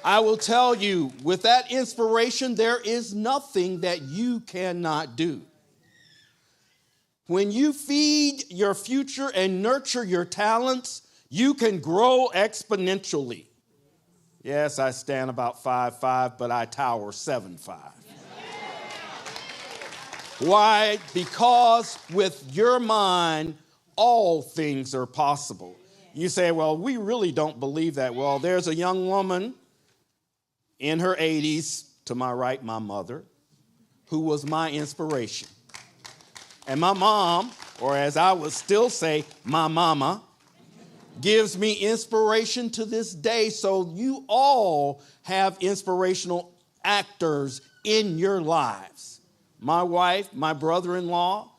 I will tell you, with that inspiration, there is nothing that you cannot do. When you feed your future and nurture your talents, you can grow exponentially. Yes, I stand about 5'5", but I tower 7'5". Why? Because with your mind, all things are possible. You say, well, we really don't believe that. Well, there's a young woman in her 80s, to my right, my mother, who was my inspiration. And my mom, or as I would still say, my mama, gives me inspiration to this day. So you all have inspirational actors in your lives. My wife, my brother-in-law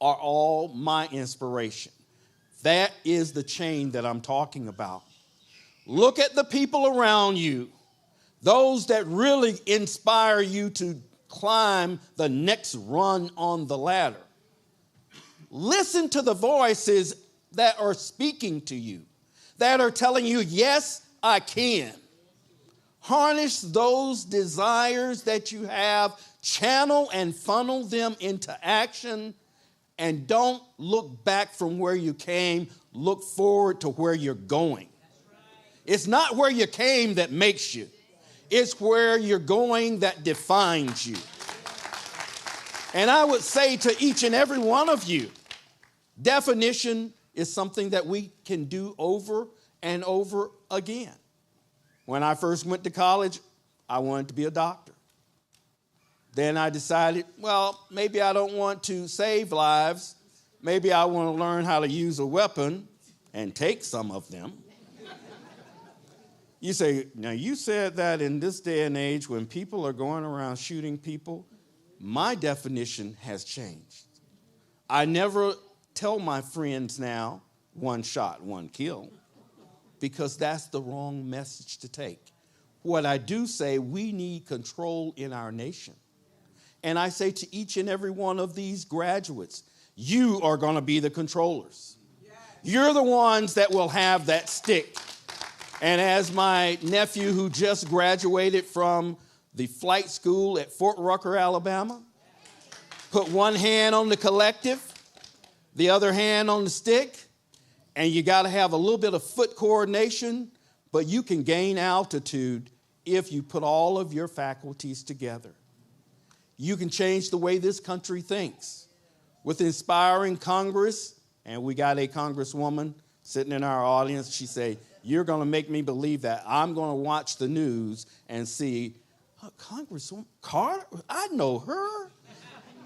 are all my inspiration. That is the chain that I'm talking about. Look at the people around you, those that really inspire you to climb the next run on the ladder. Listen to the voices that are speaking to you, that are telling you, yes, I can. Harness those desires that you have, channel and funnel them into action, and don't look back from where you came. Look forward to where you're going. It's not where you came that makes you. It's where you're going that defines you. And I would say to each and every one of you, definition is something that we can do over and over again. When I first went to college, I wanted to be a doctor. Then I decided, well, maybe I don't want to save lives. Maybe I want to learn how to use a weapon and take some of them. You say, now you said that in this day and age when people are going around shooting people, my definition has changed. I never tell my friends now, one shot, one kill, because that's the wrong message to take. What I do say, we need control in our nation. And I say to each and every one of these graduates, you are going to be the controllers. You're the ones that will have that stick. And as my nephew who just graduated from the flight school at Fort Rucker, Alabama, put one hand on the collective, the other hand on the stick, and you got to have a little bit of foot coordination, but you can gain altitude if you put all of your faculties together. You can change the way this country thinks. With inspiring Congress, and we got a congresswoman sitting in our audience, she said, you're going to make me believe that. I'm going to watch the news and see, Congresswoman Carter, I know her.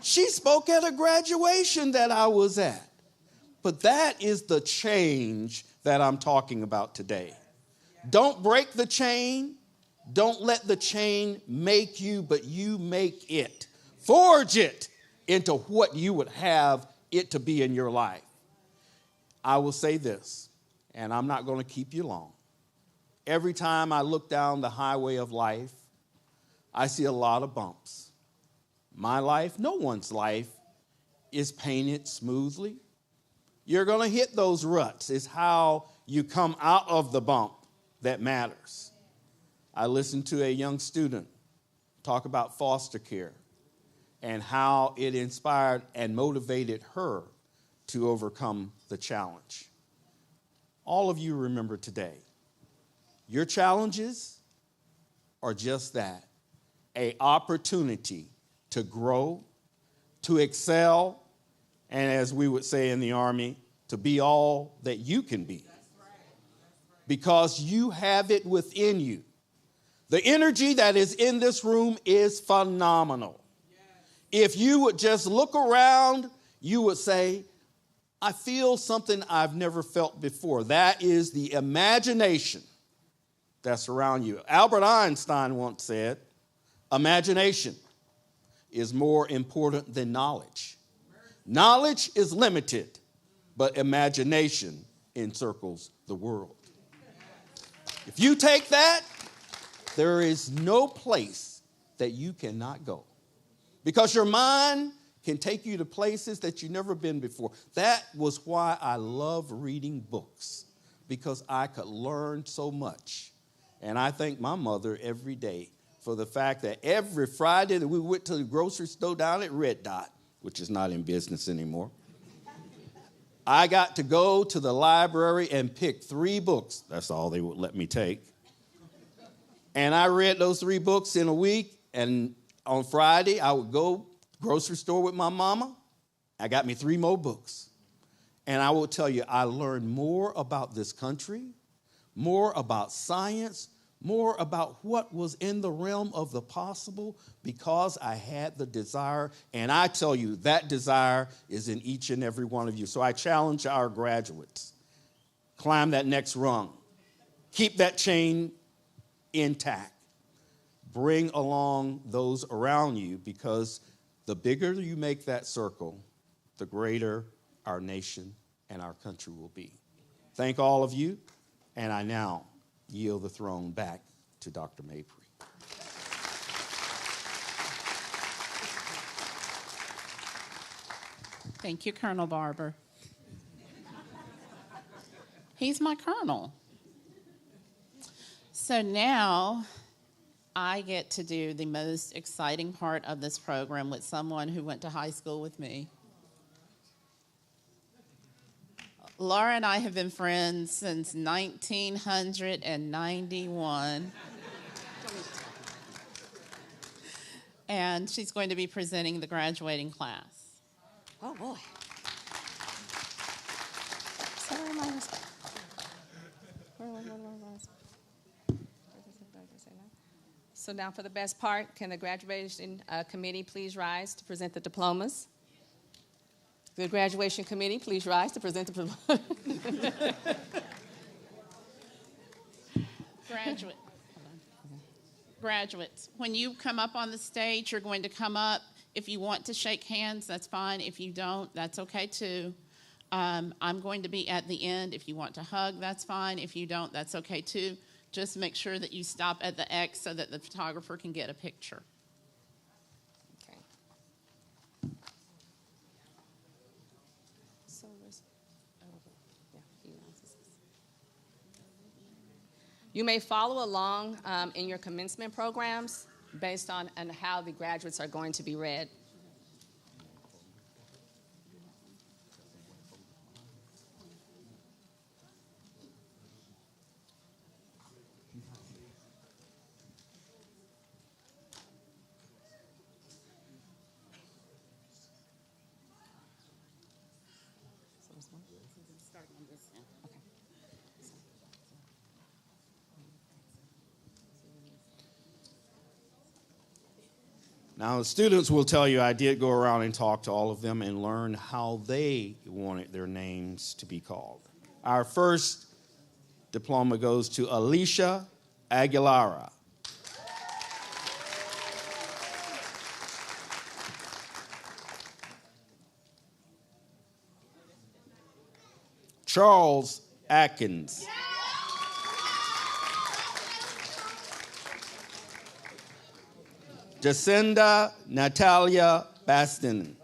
She spoke at a graduation that I was at. But that is the change that I'm talking about today. Don't break the chain. Don't let the chain make you, but you make it. Forge it into what you would have it to be in your life. I will say this, and I'm not going to keep you long. Every time I look down the highway of life, I see a lot of bumps. My life, no one's life, is painted smoothly. You're going to hit those ruts. It's how you come out of the bump that matters. I listened to a young student talk about foster care and how it inspired and motivated her to overcome the challenge. All of you remember today, your challenges are just that, an opportunity to grow, to excel, and as we would say in the Army, to be all that you can be. Because you have it within you. The energy that is in this room is phenomenal. If you would just look around, you would say, I feel something I've never felt before. That is the imagination that's around you. Albert Einstein once said, imagination is more important than knowledge. Knowledge is limited, but imagination encircles the world. If you take that, there is no place that you cannot go. Because your mind can take you to places that you've never been before. That was why I love reading books, because I could learn so much. And I thank my mother every day for the fact that every Friday that we went to the grocery store down at Red Dot, which is not in business anymore, I got to go to the library and pick 3 books. That's all they would let me take. And I read those 3 books in a week, and on Friday, I would go grocery store with my mama. I got me 3 more books. And I will tell you, I learned more about this country, more about science, more about what was in the realm of the possible because I had the desire. And I tell you, that desire is in each and every one of you. So I challenge our graduates, climb that next rung. Keep that chain intact. Bring along those around you, because the bigger you make that circle, the greater our nation and our country will be. Thank all of you, and I now yield the throne back to Dr. Mabry. Thank you, Colonel Barber. He's my colonel. So now I get to do the most exciting part of this program with someone who went to high school with me. Laura and I have been friends since 1991. And she's going to be presenting the graduating class. Oh, boy. So now for the best part, can the graduation committee please rise to present the diplomas? The graduation committee, please rise to present the diplomas. Graduates, when you come up on the stage, you're going to come up. If you want to shake hands, that's fine. If you don't, that's okay too. I'm going to be at the end. If you want to hug, that's fine. If you don't, that's okay too. Just make sure that you stop at the X so that the photographer can get a picture. Okay. So you may follow along in your commencement programs based on how the graduates are going to be read. Now, the students will tell you I did go around and talk to all of them and learn how they wanted their names to be called. Our first diploma goes to Alicia Aguilara. Charles Atkins. Jacinda Natalia Bastin.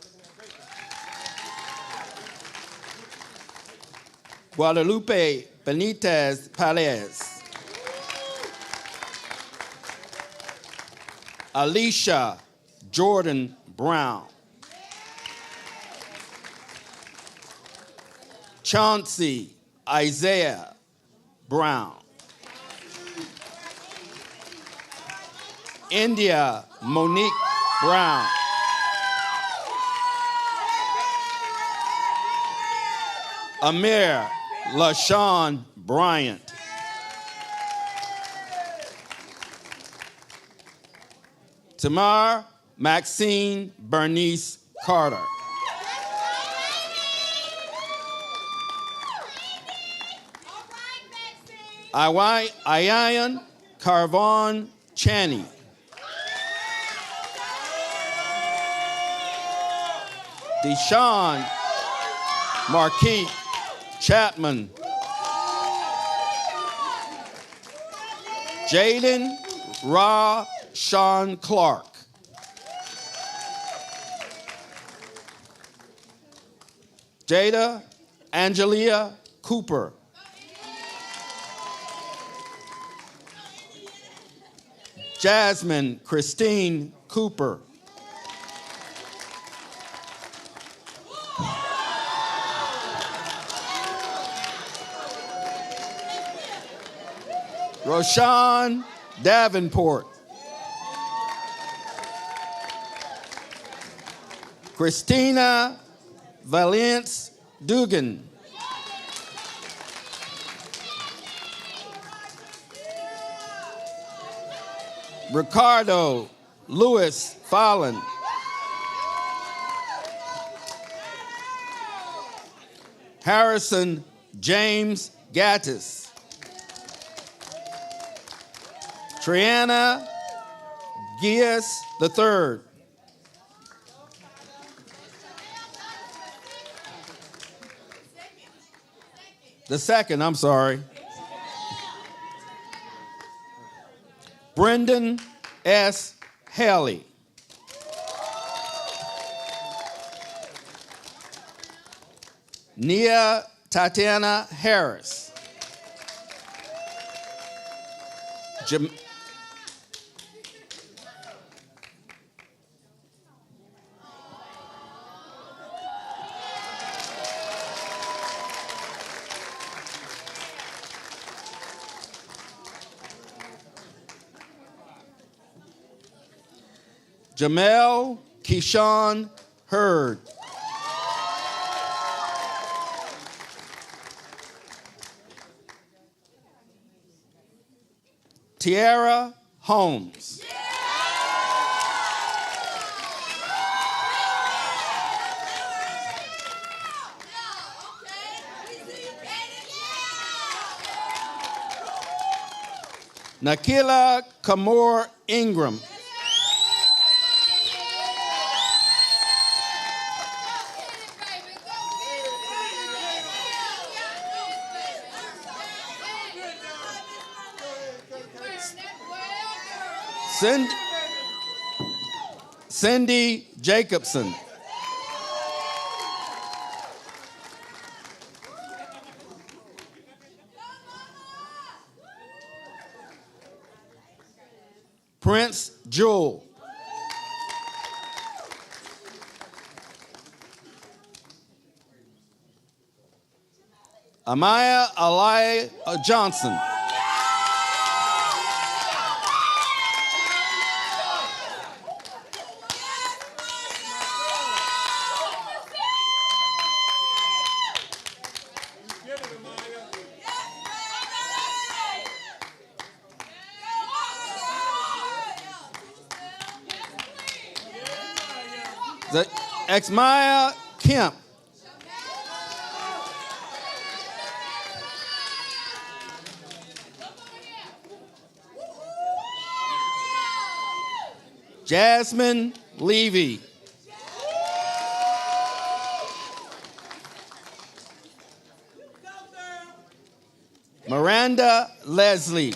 Guadalupe Benitez Palez. Alicia Jordan Brown. Chauncey Isaiah Brown. India Monique Brown. Amir LaShawn Bryant. Tamar Maxine Bernice Carter. Ayayan Carvon Chaney. Deshaun Marquis Chapman. Jaden Ra Sean Clark. Jada Angelia Cooper. Jasmine Christine Cooper. Roshan Davenport. Christina Valence Dugan. Ricardo Lewis Fallon. Harrison James Gattis. Triana Gias III. The second, I'm sorry. Brendan S. Haley. Nia Tatiana Harris. Jamel Keyshawn Hurd. Tiara Holmes. Nakila Kamor Ingram. Cindy Jacobson. Prince Jewel. Amaya Alai Johnson. Exmaya Kemp. Jasmine Levy. Miranda Leslie.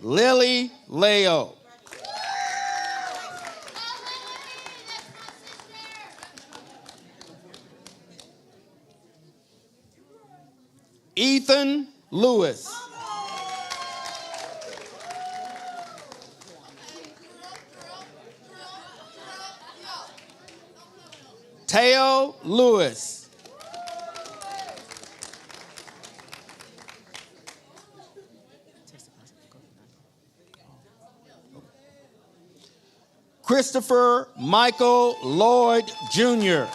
Lily Leo. Ethan Lewis. Teo Lewis. Christopher Michael Lloyd Jr.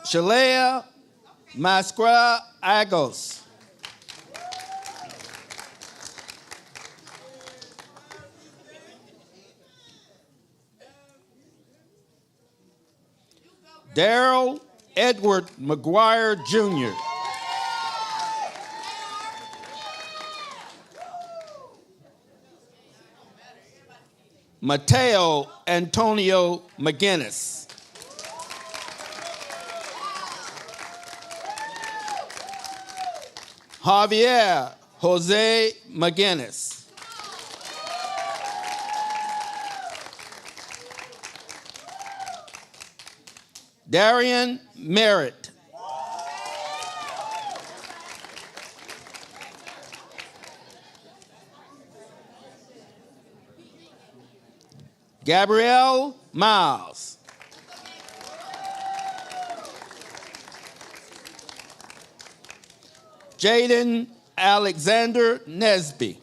Shalea Masquera Agos. Daryl Edward McGuire Jr. Mateo Antonio McGinnis. Javier Jose McGinnis. Darian Merritt. Gabrielle Miles. Jaden Alexander Nesby.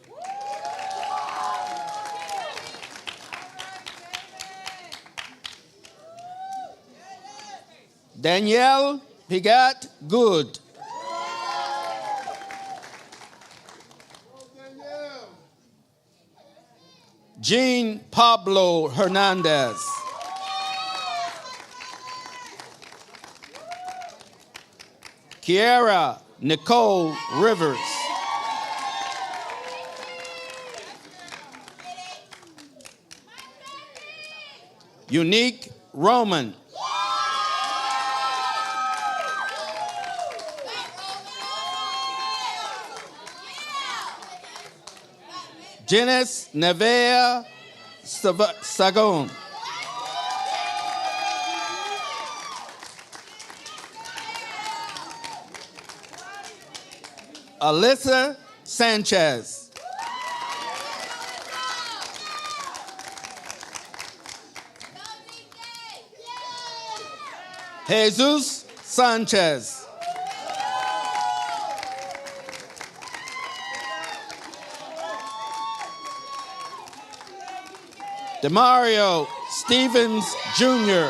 Danielle Pigat Good. Jean Pablo Hernandez. Kiara Nicole Rivers. Unique Roman. Janice Nevea Sagon. Alyssa Sanchez. Jesus Sanchez. Demario Stevens Jr.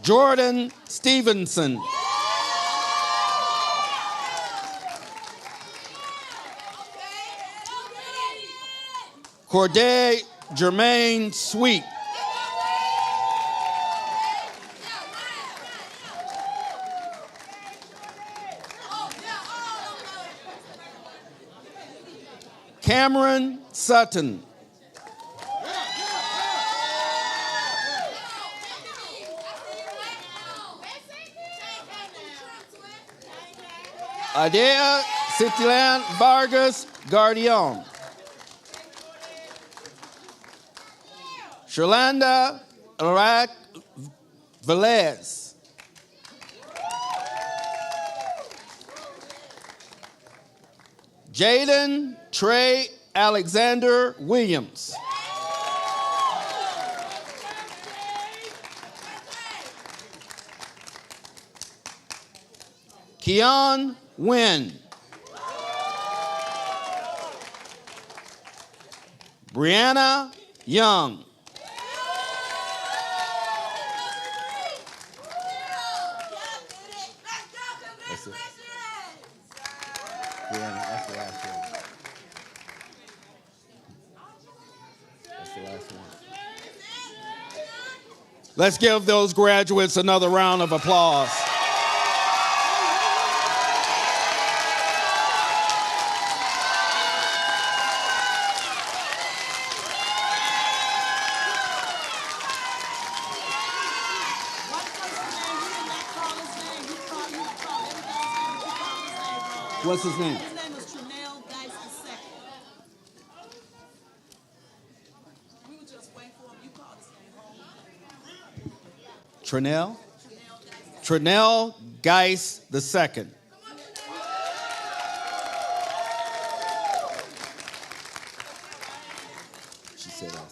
Jordan Stevenson. Corday Jermaine Sweet. Cameron Sutton. Adea Citilan Vargas Guardian. Sherlanda Iraq Velez. Jaden Trey Alexander Williams. Keon Wynn. Brianna Young. That's it. Brianna, that's the last one. That's the last one. Let's give those graduates another round of applause. What's his name? His name was Trenell Dice II. We were just waiting for him. You called his name. Trenell? Trenell Geis II. She said that.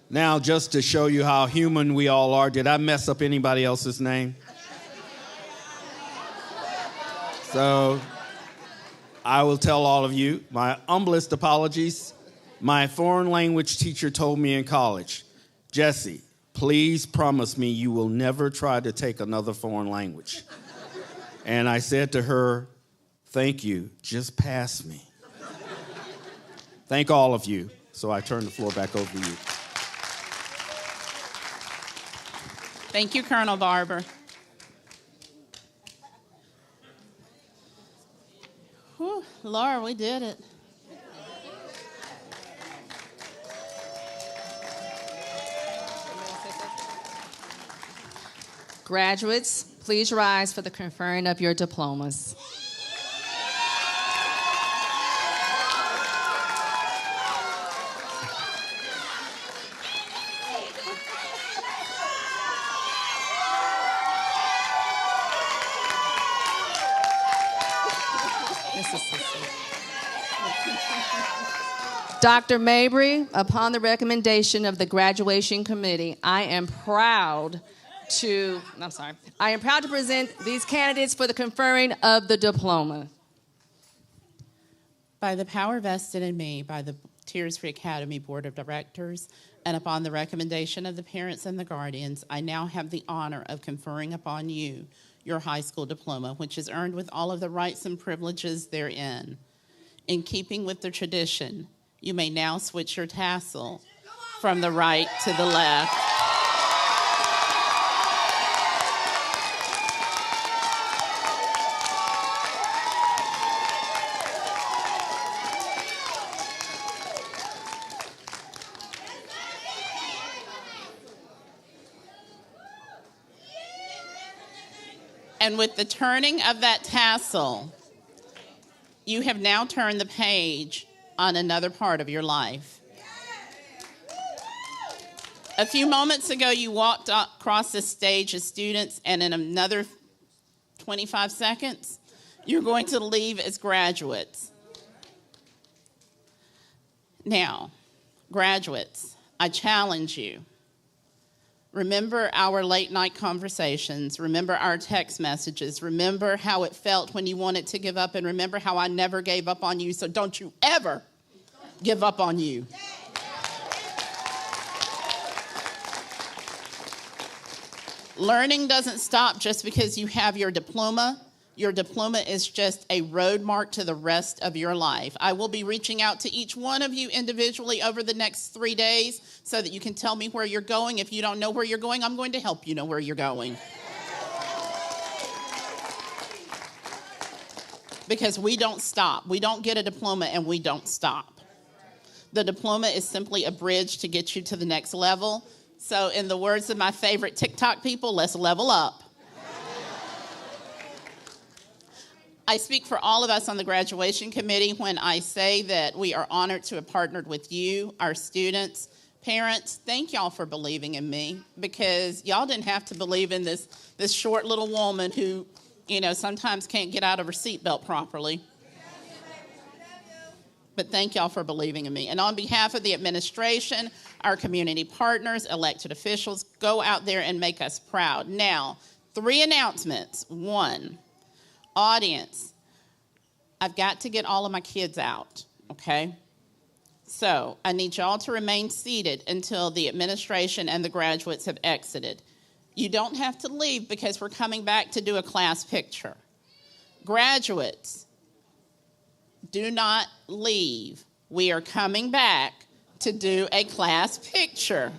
Now, just to show you how human we all are, did I mess up anybody else's name? So, I will tell all of you, my humblest apologies. My foreign language teacher told me in college, Jesse, please promise me you will never try to take another foreign language. And I said to her, thank you, just pass me. Thank all of you. So I turn the floor back over to you. Thank you, Colonel Barber. Whew, Laura, we did it. Graduates, please rise for the conferring of your diplomas. Dr. Mabry, upon the recommendation of the graduation committee, I am proud to present these candidates for the conferring of the diploma. By the power vested in me by the Tears Free Academy Board of Directors, and upon the recommendation of the parents and the guardians, I now have the honor of conferring upon you your high school diploma, which is earned with all of the rights and privileges therein. In keeping with the tradition, you may now switch your tassel from the right to the left. And with the turning of that tassel, you have now turned the page on another part of your life. A few moments ago, you walked across the stage as students, and in another 25 seconds, you're going to leave as graduates. Now, graduates, I challenge you. Remember our late night conversations. Remember our text messages. Remember how it felt when you wanted to give up, and remember how I never gave up on you, so don't you ever give up on you. Learning doesn't stop just because you have your diploma. Your diploma is just a road mark to the rest of your life. I will be reaching out to each one of you individually over the next 3 days so that you can tell me where you're going. If you don't know where you're going, I'm going to help you know where you're going. Because we don't stop. We don't get a diploma and we don't stop. The diploma is simply a bridge to get you to the next level. So in the words of my favorite TikTok people, let's level up. I speak for all of us on the graduation committee when I say that we are honored to have partnered with you, our students. Parents, thank y'all for believing in me, because y'all didn't have to believe in this short little woman who, sometimes can't get out of her seatbelt properly. But thank y'all for believing in me. And on behalf of the administration, our community partners, elected officials, go out there and make us proud. Now, 3 announcements. 1, audience, I've got to get all of my kids out, okay? So I need y'all to remain seated until the administration and the graduates have exited. You don't have to leave because we're coming back to do a class picture. Graduates, do not leave. We are coming back to do a class picture.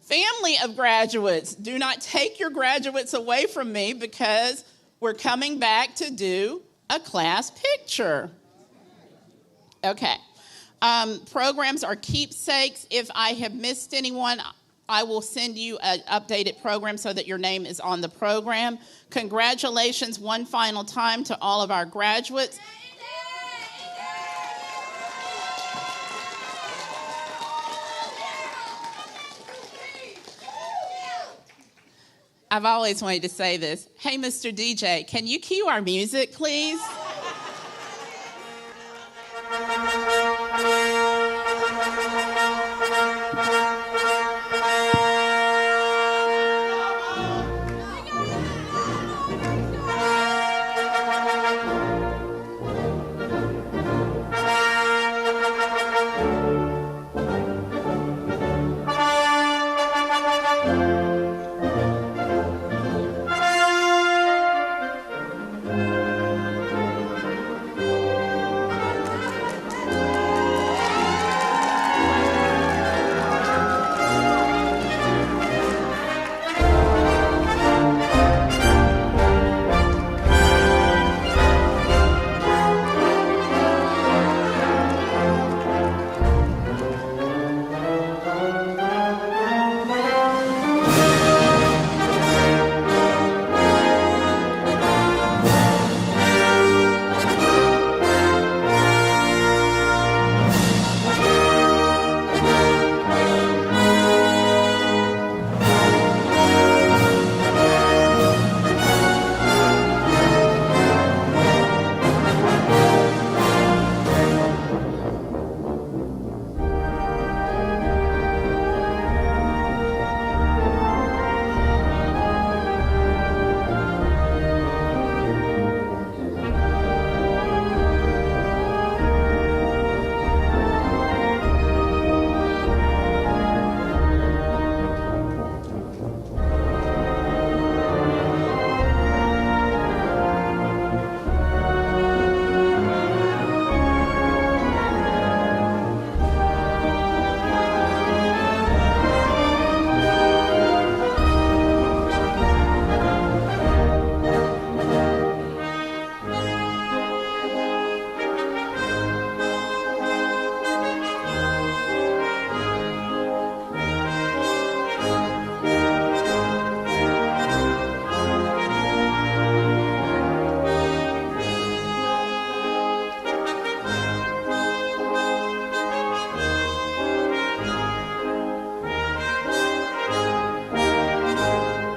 Family of graduates, do not take your graduates away from me because we're coming back to do a class picture. Okay. Programs are keepsakes. If I have missed anyone, I will send you an updated program so that your name is on the program. Congratulations one final time to all of our graduates. I've always wanted to say this. Hey, Mr. DJ, can you cue our music, please?